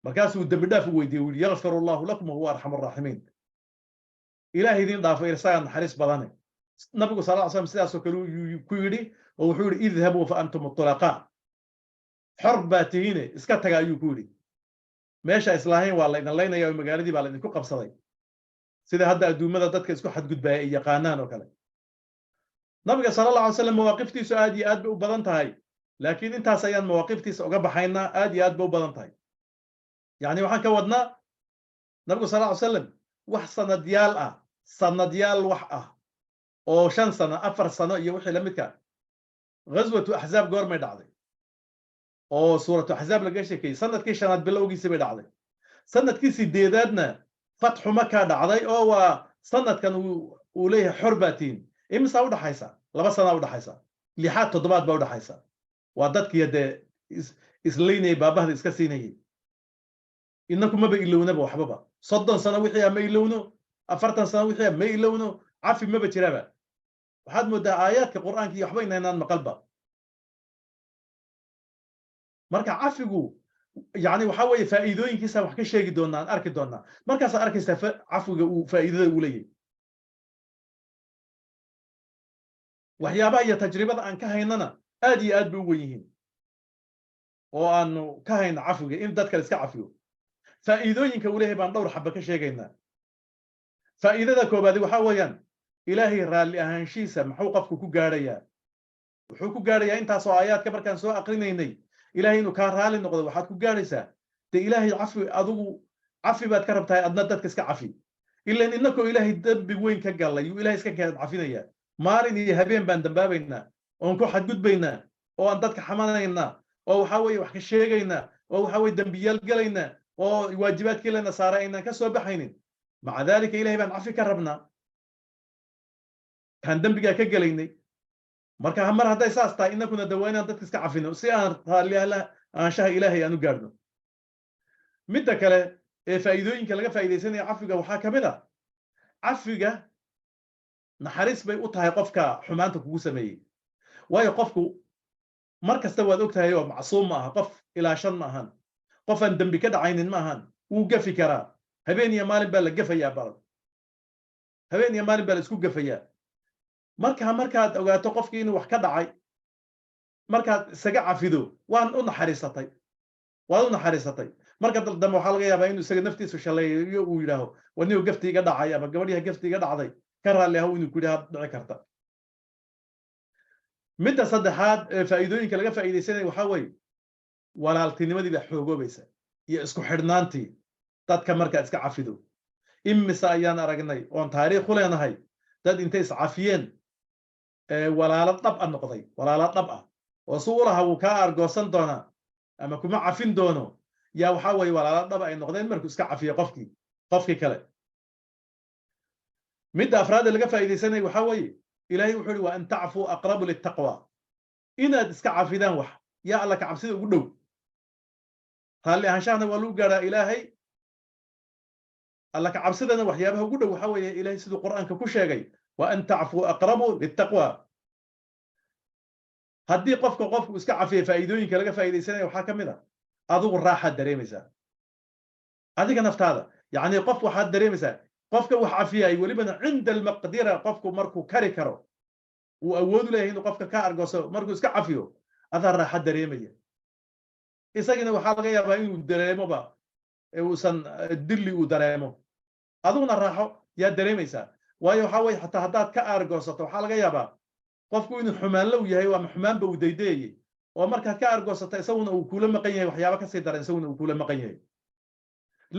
مركاسو الدبداف ويدي يغفر الله لكم وهو أرحم الراحمين إلهي دين ضاف إرسان حريص بدني نبي صلى الله عليه وسلم سياسو كيري وحور اذهبوا فأنتم الطلقاء حرباتين اسكتها يكوري ماشي إصلاحين والله إن الله يوم مجالدي بالله إنكم قبصدي سيدا هذا الدوم ماذا تذكر اسكو حد قد بقى قانان وكذا نبي صلى الله عليه وسلم مواقفتي سؤادي آد ببضنتهاي لكن انت سيان مواقفتي سأقب حينا آدي آد ببضنتهاي يعني وحن كودنا نبي صلى الله عليه وسلم وح سنة ديال وحقة أو 5 سنة 4 سنة يوحي لمكة غزوة أحزاب قور ما يدعضي أو سورة أحزاب لقيش كي سنة كي شنات بلوغي سبي دعضي سنة كي سيديدادنا فتح مكة دعضي أو سنة كانوا وليه حرباتين إمسا ودا حيسا لبا سنة ودا حيسا لحاد تضبات بودا حيسا وادتك يد إسليني بابه إسكسيني إنكم ما بيلونه بوحبابا صدن سنة وحيا ما يلونه أفرتن سنة وحيا ما يلونه عفي ما بتشربه وحد مدى آيات كقرآن كي يحبين هنان مقلبا مركا عفقو يعني وحاوي فائدوين كيسا وحكي شيء دونا أركي دونا مركا سأركي عفقو فائدة أولي وحيابا هي تجربة أن كهيننا آدي آد بويهين وأنه كهين عفقو إن دادك لسك عفقو فائدوين كوليه بان دور حبك شيء فائدة كوبادي وحاويان إلهي رالي أهانشيسا محوقفكو كو غاريا وحو كو غاريا انتا سو آيات كبر كان سو أقرينيني إلهي إنو كان رالي نقضي وحاد كو غاريسا دي إلهي عفو أدو عفي باد كربتاي أدنا دادك اسكا عفي إلا إن إنكو إلهي دب وين كقال يو إلهي اسكا كان عفينيا مارين يهبين بان دنبابينا ونكو حد قد بينا وان دادك حمانينا وحاوي وحكي شيغينا وحاوي دنبيال قلينا وواجبات كلنا سارينا كسو بحينين مع ذلك إلهي بان عفي كربنا كان دنبيا كقليني marka hamar haday saas tahay inakuna dawaynaan dadka iska cafino si aan aanshaha ilaahay aanu gaarno midda kale ee faa'iidooyinka laga faa'iideysanayo cafiga waxaa ka mid ah cafiga naxariis bay u tahay qofka xumaanta kugu sameeyey waayo qofku mar kasta waad ogtahay oo macsuum ma aha qof ilaashan ma ahan qof aan dembi ka dhacaynin ma ahan wuu gafi karaa habeen iyo maalin baa la gafayaa balad habeen iyo maalin baa la isku gafayaa markaad ogaato qofkii inuu wax ka dhacay markaad isaga cafido waad u naxariisatay marka dambe waxaa laga yaabaa inuu isaga naftiisu shaleeyo uu yidhaaho waniyo gaftiiga dhacay ama gabadhiha gaftiiga dhacday ka raalli ahaw inuu ku yidhaha dhici karta midda saddexaad ee faa'iidooyinka laga faa'iideysanayo waxaa weeye walaaltinimadii baa xoogoobaysa iyo isku xidhnaantii dadka markaad iska cafido imise ayaan aragnay oon taariikh u leenahay dad intay iscafiyeen walaalo dhab ah noqday walaalo dhab ah oo si u laha wuu kaa argoosan doonaa ama kuma cafin doono yaa waxaa weeye walaalo dhab ay noqdeen markuu iska cafiyo qofkii kale midda afraad ee laga faa'iideysanayo waxaa weeye ilaahay wuxuu yidhi wa an tacfuu aqrabu littaqwa inaad iska cafidaan wax yaa alla ka cabsida ugu dhow raalli ahaanshahana waa lagu gaadhaa ilaahay alla ka cabsidana waxyaabaha ugu dhow waxaa weeye ilaahay siduu qur'aanka ku sheegay وأن تعفوا أقرب للتقوى هدي قفك اسكا عفيه فايدوين كلغا فايديسناي وحا كميدا ادو راحه دريميسا اديك نفت هذا يعني قف وحا دريميسا قفك وح عفيه ولبنا عند المقدره قفك مركو كاري كرو واود له انه قفك كا ارغوسو مركو اسكا عفيو هذا راحه دريميه isagina waxa laga yaabaa inuu dareemo ba uusan dilli u dareemo aduna raaxo yaa dareemaysa waayo waxa way xataa hadaad ka argoosato waxa laga yaabaa qofku inuu xumaan la yahay waa xumaan ba u daydeeyay oo marka ka argoosata isaguna uu kula maqan yahay waxyaabo ka sii daran isaguna uu kula maqan yahay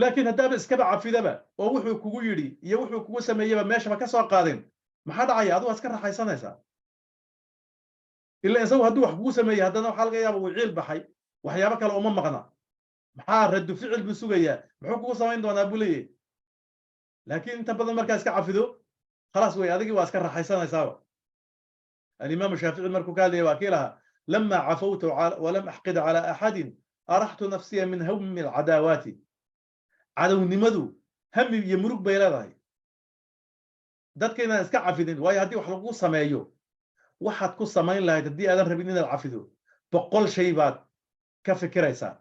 laakiin hadaad iska cafidaba oo wuxuu kugu yiri iyo wuxuu kugu sameeyay meesha ka soo qaadin maxaa dhacay adigu iska raaxaysanaysaa illa isagu haduu wax kugu sameeyay hadana waxa laga yaabaa uu ciil baxay waxyaabo kale uma maqna maxaa radu ficil bu sugaya muxuu kugu sameyn doonaa buliye laakiin inta badan marka iska cafido خلاص way adigi waa iska raaxaysanaysaa الإمام الشافعي مركو قال لي واكيلها لما عفوت ولم أحقد على أحد أرحت نفسي من هم العداوات عدو نمدو هم يمرق بيلاده دad كينا اسكا عفيدين واي هدي wax lagu sameeyo waxaad ku sameyn lahayd hadii aadan rabin inaad cafido boqol shay baad ka fikiraysaa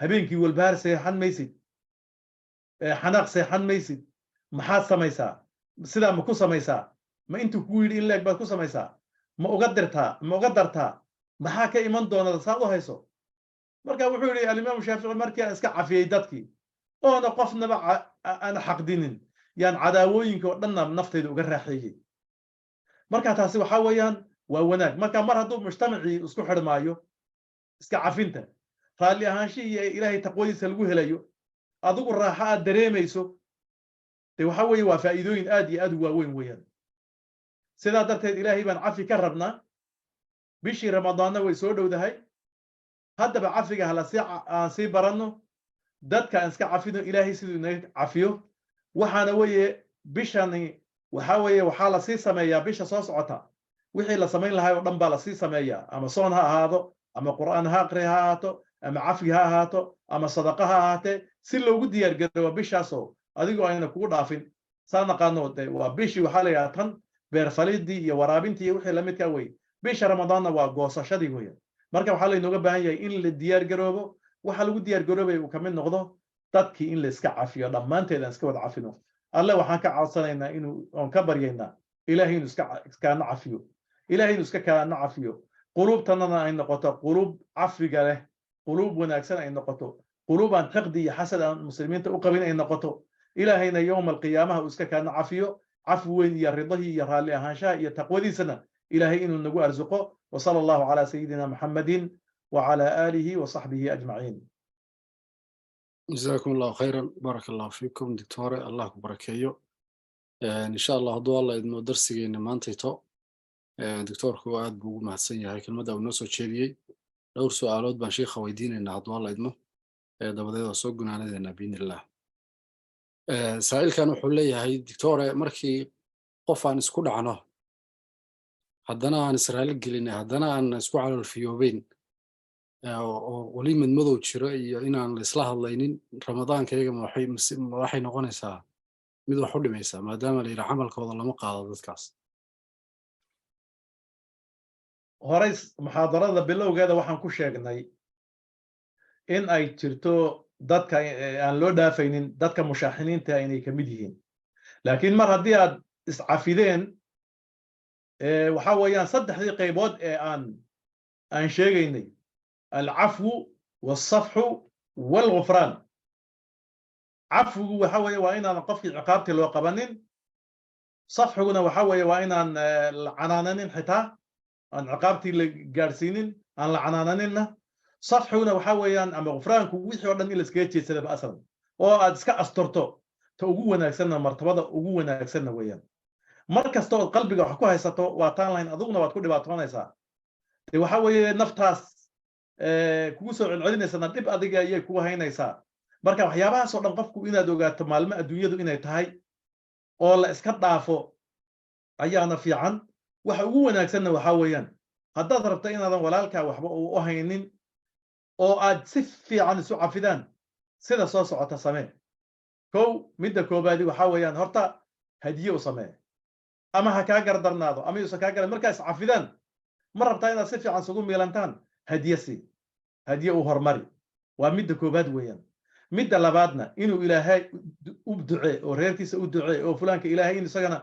habeenkii walbaar seexan maysid xanaaq seexan maysid maxaad samaysaa sida ma ku samaysaa ma intuu ku yiri in leeg baad ku samaysaa ma uga dartaa maxaa ka iman doona saad u hayso marka wuxuu yiri al-Imam Shafi'i markii iska cafiyay dadkii oo qofnaba aan xaqdinin yaan cadaawooyinka oo dhanna naftayda uga raaxeeyay marka taasi waxa weeyaan waa wanaag marka mar hadduu mujtamacii isku xirmaayo iska cafinta raalli ahaanshihiisa ilaahay taqwadiisa lagu helayo adigu raaxa aad dareemayso waxa weeye waa faa'iidooyin aad iyo aad u waaweyn weeyaan sidaa darteed ilaahay baan cafi ka rabnaa bishii ramadaanna way soo dhowdahay haddaba cafiga hala aan sii baranno dadka aan iska cafino ilaahay siduu inaga cafiyo waxaana weeye bishani waxaa la sii sameeyaa bisha soo socota wixii la samayn lahaa oo dhan baa la sii sameeyaa ama soon ha ahaado ama qur'aan ha aqri ha ahaato ama cafi ha ahaato ama sadaqa ha ahaatee si loogu diyaar garoobo bishaasoo adigoo ayna kugu dhaafin saa naqaano de waa bishii waxaa la yidhaha tan beerfalidii iyo waraabintii iyo wixii lamidkaa weye bisha ramadaanna waa goosashadii weeye marka waxaa laynooga baahan yahay in la diyaar garoobo waxa lagu diyaar garoobaya uu ka mid noqdo dadkii in la iska cafiyo dhammaanteed aan iska wada cafino alle waxaan ka codsanaynaa oon ka baryaynaa ilaahay inuu iskaana cafiyo ilaahay inuu iska kaana cafiyo quluubtanana ay noqoto quluub cafiga leh quluub wanaagsan ay noqoto quluub aan xiqdi iyo xasad aan muslimiinta u qabin ay noqoto ilaahayna yowma alqiyaamaha uu iska kaana cafiyo cafi weyn iyo ridahii iyo raalli ahaanshaha iyo taqwadiisana ilaahay inuu nagu arsuqo وصلى الله على سيدنا محمد وعلى آله وصحبه أجمعين. جزاكم الله خيرا بارك الله فيكم دكتور الله بركيه إن شاء الله هدو الله إنه درسي إن ما أنتيتو دكتور هو عاد بوجو مع السنة هاي كلمة ده ونص وتشيلي دور سؤالات بنشي خويدين إن هدو الله إنه ده بدأ يسوقنا على النبي الله سائل كانوا حولي هاي دكتور مركي قف عن سكول عنه haddana aan israa'iil gelinay haddana aan isku calolfiyoobeyn weli mid madow jiro iyo inaan la isla hadlaynin ramadaankayaga waxay noqonaysaa mid wax u dhimaysaa maadaama la yidhaha camalkooda lama qaado dadkaas horey muxaadarada bilowgeeda waxaan ku sheegnay in ay jirto dadka aan loo dhaafaynin dadka mushaaxiniinta inay ka mid yihiin laakiin mar haddii aad iscafideen waxaa weeyaan saddexdii qaybood ee aan sheegaynay alcafwu walsafxu walghufraan cafwigu waxa weeye waa inaan qofkii ciqaabtii loo qabanin safxiguna waxa weeye waa inaan la canaananin xitaa aan ciqaabtii la gaadhsiinin aan la canaananinna safxiguna waxa weeyaan ama ghufraanku wixii oo dhan in la iskaga jeedsadaba aslan oo aad iska asturto ta ugu wanaagsanna martabada ugu wanaagsanna weeyaan mar kasta oo qalbiga wax ku haysato waa taan lahayn aduguna waad ku dhibaatoonaysaa de waxa weeye naftaas kugu soo celcelinaysana dhib adiga ayay kugu haynaysaa marka waxyaabahaas oo dhan qofku inaad ogaato maalmo adduunyadu inay tahay oo la iska dhaafo ayaana fiican waxa ugu wanaagsanna waxaa weeyaan haddaad rabto inaadan walaalkaa waxba u haynin oo aad si fiican isu cafidaan sida soo socota samee kow midda koobaadi waxaa weeyaan horta hadiye u samee ama ha kaa gardarnaado ama yuusan kaa garan markaa iscafidaan ma rabtaa inaad si fiican isugu miilantaan hadiye sii hadiye u hormari waa midda koobaad weeyaan midda labaadna inuu ilaahay u ducee oo reerkiisa u ducee oo fulaanka ilaahay in isagana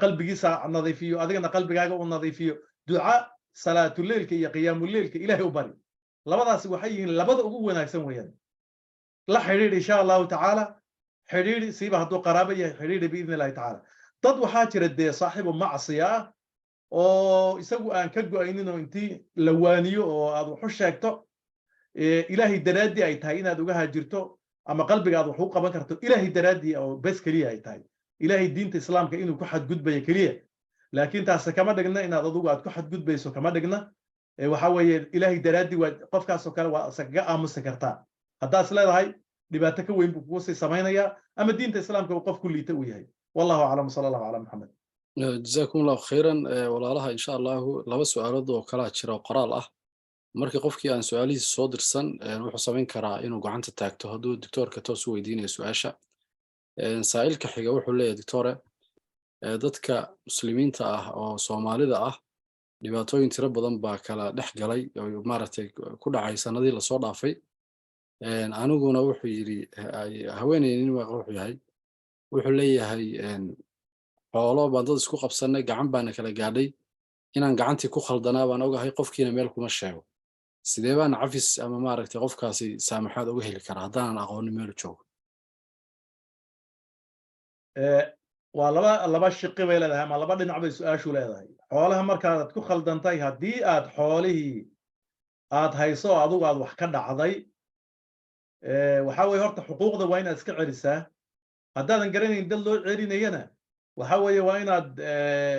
qalbigiisa nadiifiyo adigana qalbigaaga u nadiifiyo duca salaatuleylka iyo qiyaamuleylka ilaahay u bari labadaasi waxay yihiin labada ugu wanaagsan weeyaan la xidhiidh insha allahu tacaala xidhiidhi siiba hadduu qaraabo yahay xidhiidhi biidni illahi tacaala dad waxaa jira dee saaxiibu macsiya ah oo isagu aan ka go'aynin oo intii la waaniyo oo aad wax u sheegto ilaahay daraaddii ay tahay inaad uga haajirto ama qalbiga aad wax u qaban karto ilaahay daraaddii oo bes keliya ay tahay ilaahay diinta islaamka inuu ku xadgudbayo keliya laakiin taasi kama dhigna inaad adugu aad ku xadgudbayso kama dhigna waxa weeye ilaahay daraaddii waa qofkaasoo kale waa isaga aamusi kartaa haddaad is leedahay dhibaato ka weyn buu kugu sii samaynayaa ama diinta islaamka uu qof ku liita uu yahay والله أعلم صلى الله على محمد جزاكم الله خيرا والله إن شاء الله لaba su'aalood oo kala jira qoraal ah markii qofkii aan su'aalihiisa soo dirsan wuxuu samayn karaa inuu gacanta taagto hadduu doctorka toos u weydiinayo su'aasha saa'ilka xiga wuxuu leeyahay doctore dadka muslimiinta ah oo Soomaalida ah dhibaatooyin tiro badan baa kala dhex galay oo maaragtay ku dhacay sanadii la soo dhaafay aniguna wuxuu yiri haweeneynin wuxuu yahay wuxuu leeyahay xoolo baan dad isku qabsanay gacan baana kala gaadhay inaan gacantii ku khaldanaa baan ogahay qofkiina meel kuma sheego sidee baan cafis ama maaragtay qofkaasi saamaxaad uga heli karaa haddaanan aqoonin meel joogo waa laba shiqi bay leedahay ama laba dhinac bay su-aashu leedahay xoolaha markaad ku khaldantay haddii aad xoolihii aad hayso adugu aad wax ka dhacday waxaa weeye horta xuquuqda waa inaad iska celisaa haddaadan garanayn dad loo celinayana وحاول ويناد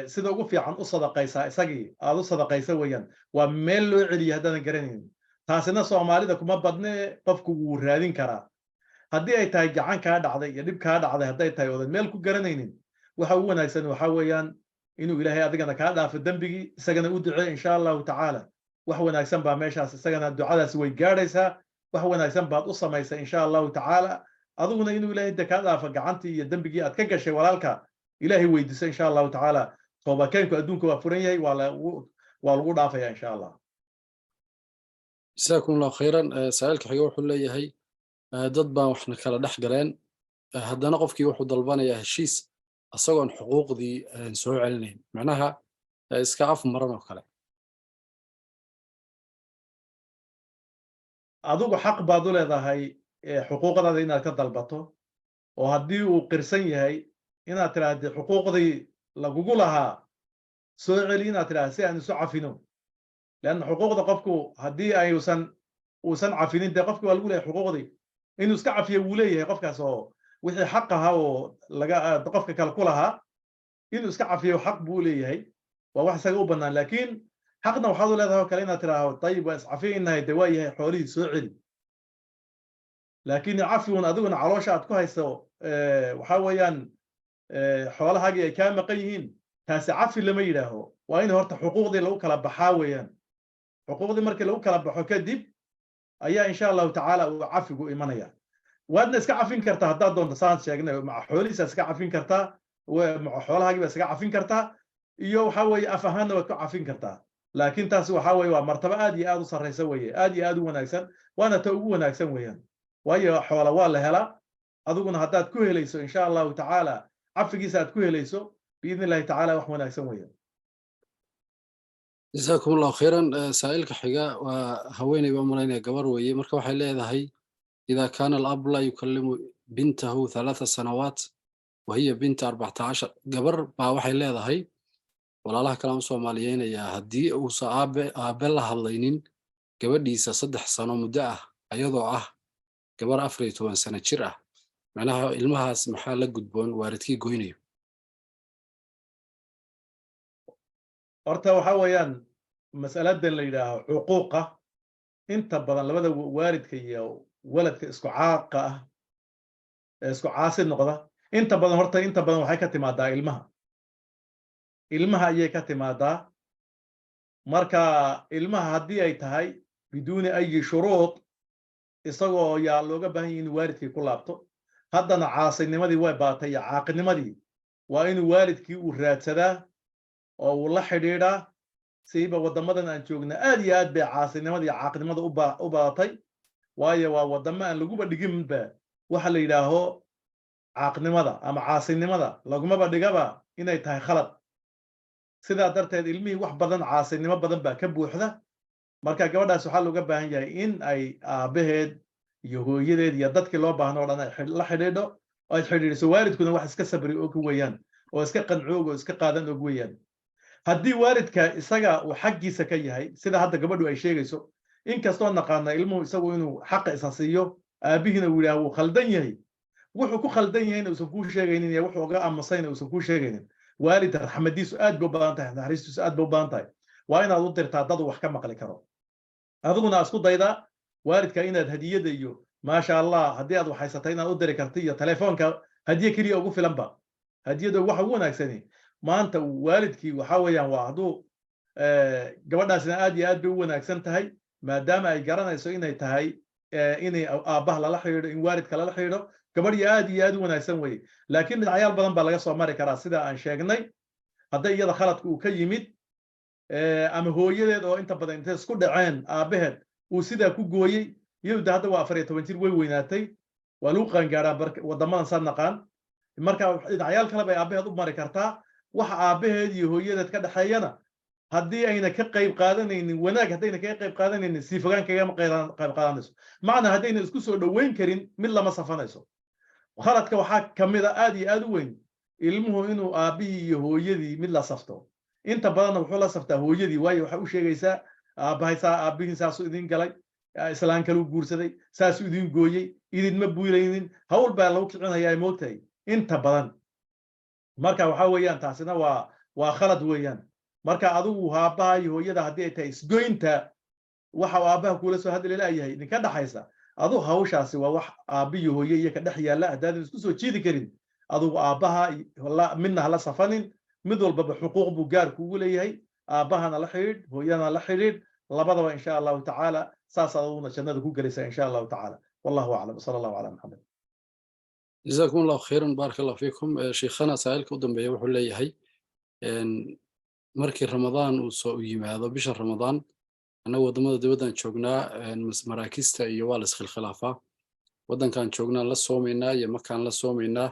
سيدا وقف عن صدقيسا إساقي هذا صدقيسا ويان وميلو علي هذا نقرنين تاسنا سومالي دا كما بدنا قفكو ورادين كرا هدي أي تاي جعان كاد عضي يدب كاد عضي هدي تاي وذا ميلكو قرنين وحونا يسن وحويان إنه إلهي أذكنا كاد في الدنبي سجنا ودعاء إن شاء الله تعالى وحونا يسن بامشا سجنا الدعاء سوي جارسها وحونا يسن بعد قصة ما إن شاء الله تعالى أظن إنه إلهي دكاد فجعنتي الدنبي أتكجر شيء ولالك إلهي ويدس إن شاء الله تعالى طوبا كانكو أدونكو وفرنيا والغود عافية إن شاء الله. جزاكم الله خيرا. سائلك حقا وحو ليهي dad baan waxna kala dhex galeen haddana qofkii wuxuu dalbanayaa heshiis asagoon xuquuqdii soo celinayn macnaha iska af maran oo kale. adigu xaq baad u leedahay xuquuqdaada inaad ka dalbato oo haddii uu qirsan yahay inaad tiraahdo xuquuqdii lagugu lahaa soo celi inaad tiraahdo si aan isu cafino لأن xuquuqda qofku haddii ay uusan cafinin dee qofkii waa lagu leeyahay xuquuqdii inuu iska cafiyo wuu leeyahay qofkaas oo wixii xaq ahaa oo qofka kale ku lahaa inuu iska cafiyo xaq buu leeyahay waa wax isaga u bannaan laakiin xaqna waxaad u leedahay oo kale inaad tiraahdo طيب waa iscafinahay dee waa yahay xoolihii soo celi laakiin cafigun adiguna caloosha aad ku hayso waxaa weeyaan xoolahaagii ay kaa maqan yihiin taasi cafi lama yidhaaho waa in horta xuquuqdii lagu kala baxaa weeyaan xuquuqdii markii lagu kala baxo kadib ayaa insha allahu tacaala uu cafigu imanaya waadna iska cafin kartaa haddaad doonto saan sheegnay maca xoolihiisa iska cafin kartaa xoolahaagiiba iskaga cafin kartaa iyo waxaa weeye af ahaanna waad ku cafin kartaa laakiin taasi waxaa weeye waa martabo aad iyo aad u sarraysa weeye aad iyo aad u wanaagsan waana ta ugu wanaagsan weeyaan waayo xoola waa la helaa adiguna haddaad ku helayso insha allahu tacaala cafigiisa aad ku helayso biidni illahi tacaala wax wanaagsan weeyaan. جزاكم الله خيرا. سائلك حقا وهويني بأمرين قبر وي مركا waxay leedahay إذا كان الأب لا يكلم بنته 3 سنوات وهي بنت 14 قبر baa waxay leedahay walaalaha kala Soomaaliyeyn ayaa hadii uu aabe la hadlaynin gabadhiisa 3 sano muddo ah ayadoo ah gabar 14 sano jir ah macnaha ilmahaas maxaa la gudboon waalidkii goynayo. horta waxa weeyaan mas'aladan la yiraahdo xuquuqa inta badan labada waalidka iyo waladka isku caaqa ah isku caasi noqda inta badan waxay ka timaadaa ilmaha ayay ka timaadaa marka ilmaha haddii ay tahay biduuni ayi shuruud isagoo yaa looga baahan yahay in waalidkii ku laabto haddana caasinimadii way baatay iyo caaqinimadii waa in waalidkii uu raadsadaa oo uu la xidhiidhaa siiba waddamadan aan joogna aad iyo aad bay caasinimadii iyo caaqnimada u badatay waayo waa waddamo aan laguba dhiginba waxa la yidhaaho caaqnimada ama caasinimada lagumaba dhigaba inay tahay khalad sidaa darteed ilmihii wax badan caasinimo badan baa ka buuxda marka gabadhaas waxaa looga baahan yahay in ay aabaheed iyo hooyadeed iyo dadkii loo baahno o dhan ay la xidhiidho oo ay xidhiidhiso waalidkuna wax iska sabri og weeyaan oo iska qancoog oo iska qaadan og weeyaan haddii waalidka isaga uu xaggiisa ka yahay sida hadda gabadhu ay sheegayso inkastoo naqaana ilmuhu isagu inuu xaqa isa siiyo aabihiina uu yidhaah wuu khaldan yahay wuxuu ku khaldan yahayna uusan kuu sheegaynin iyo wuxuu uga aamusayna uusan kuu sheegaynin waalidka raxmadiisu aad bay u badan tahay naxariistiisu aad bay u badan tahay waa inaad u dirtaa dad wax ka maqli karo adiguna isku daydaa waalidka inaad hadiyada iyo maasha allah haddii aad waxhaysatay inaad u diri karta iyo telefoonka hadiye keliya ugu filanba hadiyada waxa ugu wanaagsani maanta waalidkii waxa weeyaan waa hadduu gabadhaasina aad iyo aad bay u wanaagsan tahay maadaama ay garanayso inay tahay inay aabbaha lala xidhiidho in waalidka lala xidhiidho gabadhii aad iyo aad u wanaagsan weye laakiin dhinacyaal badan baa laga soo mari karaa sida aan sheegnay hadday iyada khaladka uu ka yimid ama hooyadeed oo inta badan intay isku dhaceen aabbaheed uu sidaa ku gooyey iyadu de hadda waa 14 jir way weynaatay waa lagu qaangaaraa waddamadan saa naqaan marka dhinacyaal kale bay aabbaheed u mari kartaa waxa aabbaheed iyo hooyadeed ka dhexeeyana haddii ayna ka qayb qaadanaynin wanaag haddayna kaga qayb qaadanaynin sii fogaan kagama qayb qaadanayso macnaa haddayna isku soo dhoweyn karin mid lama safanayso khaladka waxaa ka mid a aad iyo aad u weyn ilmuhu inuu aabbihii iyo hooyadii mid la safto inta badanna wuxuu la saftaa hooyadii waayo waxay u sheegaysaa aabbihiin saasuu idin galay islaan kaluu guursaday saasuu idin gooyey idinma buulaynin hawl baa lagu kicinayaa moogtahay inta badan marka waxa weeyaan taasina waa khalad weeyaan marka adigu aabaha iyo hooyada haddii ay tahay isgoynta waxa aabaha kula soo hadli leeyahay idinka dhaxaysa adu hawshaasi waa wax aabiyo hooyo iyo ka dhex yaala haddaad isku soo jiidi karin adigu aabaha midna hala safanin mid walba xuquuq buu gaar kugu leeyahay aabahana la xiriid hooyana la xiriid labadaba insha Allah ta'ala saas aduna jannada ku galaysa insha Allah ta'ala wallahu a'lam sallallahu ala muhammad جزاكم الله خيرا بارك الله فيكم شيخنا سائلك ودن بيه وحول ليهي markii ramadaan uu soo yimaado bisha ramadaan anagu wadamada dibaddan joognaa maraakista iyo waa la iskhilkhilaafaa waddankan joognaa la soomaynaa iyo markaan la soomaynaa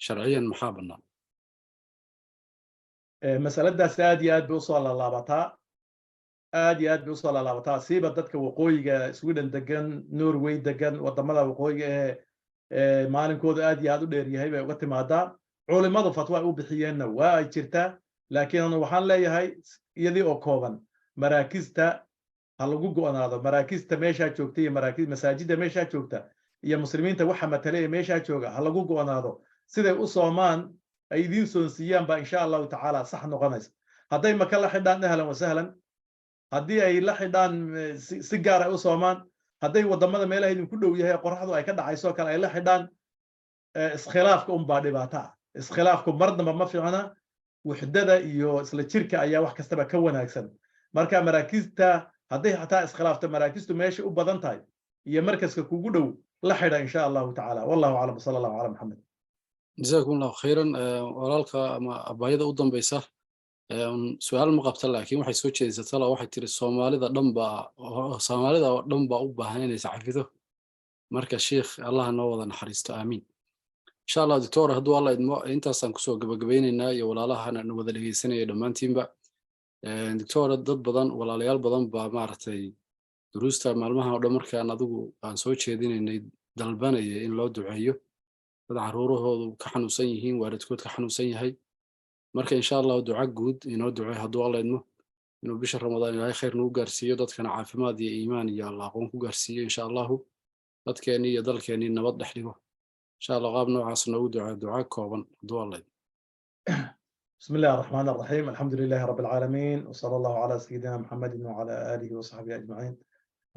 sharciyan maxaa bannaan masaladaas aad iyo aad bay usoo laalaabataa siiba dadka waqooyiga Sweden degan Norway degan wadamada waqooyiga ee maalinkooda aad iyo aad u dheer yahay bay uga timaadaa culimadu fatwa u bixiyeenna waa ay jirtaa laakiin waxaan leeyahay iyadii oo kooban maraakista ha lagu go'naado maraakista meesha joogta iyo masaajida meesha joogta iyo muslimiinta waxa matalay meesha jooga ha lagu go'naado siday u soomaan ay idin soonsiyaan ba insha Allah ta'ala sax noqonaysa hadday maka la xidhaan ahlan wa sahlan haddii ay la xidhaan si gaar ah u soomaan hadday wadamada meelaha idin ku dhow yahay qorraxdu ay ka dhacayso kale ay la xidhaan iskhilaafka baa dhibaato iskhilaafku marnaba ma fiicna وحدة iyo isla jirka ayaa wax kastaba ka wanaagsan marka maraakista haday xataa iskhilaafta maraakistu meesha u badan tahay iyo markaska kugu dhow la xidha insha Allah ta'ala wallahu a'lam sallallahu ala muhammad جزاكم الله خيرا walaalka ama abaayada u dambaysa su'aal ma qabta laakiin waxay soo jeedisay la waxay tiri Soomaalida dhan baa u baahan inay saxafido marka sheekh Allah noo wada naxariisto aamin إن شاء الله دكتور هدو الله إدمو أنت أصلاً كسوق بجبيننا يا ولا لها أنا وذا اللي سنة لما أنتين بقى دكتور ضد بدن ولا ليال بدن بمعرتي دروسته معلومها ودمر كان أدو عن سويت شيء دين إن دلبنا إن لا دعيه هذا عروره هو كحنو سيهين واردكوت كحنو سيهاي مركا إن شاء الله دعاء جود إنه دعاء هدو الله إدمو إنه بشر رمضان لا خير نو جرسيه ضد كان عافمات دي إيمان يا الله قوم جرسيه إن شاء الله ضد كاني يضل كاني نوضح له إن شاء الله غاب نوع عصنا دعاء كوبن دعاء الله بسم الله الرحمن الرحيم الحمد لله رب العالمين وصلى الله على سيدنا محمد وعلى آله وصحبه أجمعين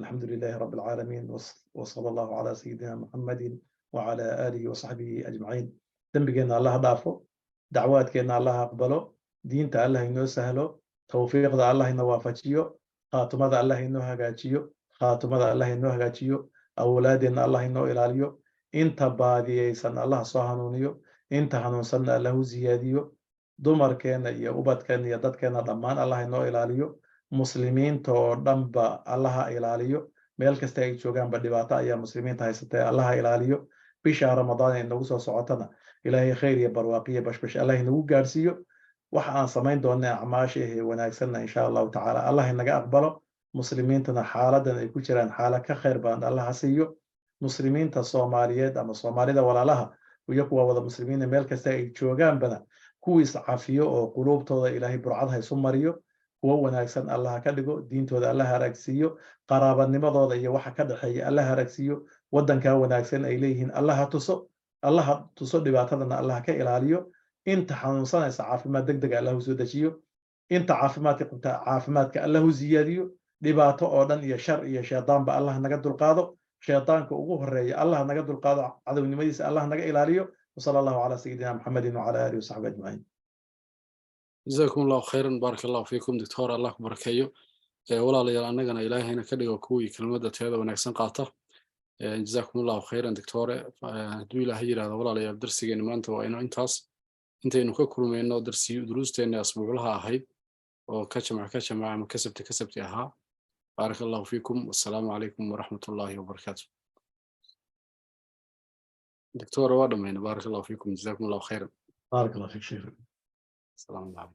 الحمد لله رب العالمين وصلى الله على سيدنا محمد وعلى آله وصحبه أجمعين دنبقنا الله ضعفه دعواتنا الله أقبله دين الله إنه سهله توفيق الله إنه وافجيه خاتم الله إنه هجاجيه خاتم الله إنه هجاجيه أولادنا الله إنه إلاليه inta baadiyaysan Allah soo hanuuniyo inta hanuunsan Allah u ziyaadiyo dumarkeena iyo ubadkeena iyo dadkeena dhammaan Allah inoo ilaaliyo muslimiinta oo dhanba Allah ilaaliyo meel kasta ay joogaan ba dhibaato ayaa muslimiinta haysatay Allah ilaaliyo bisha ramadaan ee nagu soo socotana ilaahay khayr iyo barwaaqiyo bashbash Allah inagu gaarsiiyo waxa aan samayn doonaa acmaasha ee wanaagsan insha Allah ta'ala Allah inaga aqbalo muslimiintana xaaladan ay ku jiraan xaalad ka khayr badan Allah siiyo muslimiinta Soomaaliyeed ama Soomaalida walaalaha iyo kuwa wada muslimiina meel kasta ay joogaan bana kuwiis cafiyo oo qulubtooda Ilaahay burcad hayso mariyo kuwa wanaagsan Allah ka dhigo diintooda Allah haraagsiyo qaraabanimadooda iyo waxa ka dhaxeeya Allah haraagsiyo wadanka wanaagsan ay leeyihiin Allah tuso dhibaatadana Allah ka ilaaliyo inta xanuunsanaysa caafimaad degdeg Allah u soo dajiyo inta caafimaadka Allah u ziyaadiyo dhibaato oo dhan iyo shar iyo shaydaanba Allah naga dulqaado شيطانك ugu horeeya Allah naga dulqaado cadownimadiisa Allah naga ilaaliyo وصلى الله على سيدنا محمد وعلى آله وصحبه أجمعين جزاكم الله خيرا بارك الله فيكم دكتور الله بركيه ولا ليال أننا إلهينا كدغ كوي كلمة هذا ونكسن قاطع جزاكم الله خيرا دكتور دو إلهي هذا ولا ليال درسينا ما أنت وإنه أنتاس أنت إنه كلمة درسي دروستين أسبوع لها هاي وكشمع ما كسبت أها بارك الله فيكم والسلام عليكم ورحمة الله وبركاته دكتور وادم بارك الله فيكم جزاكم الله خيرا بارك الله فيك شيخ السلام عليكم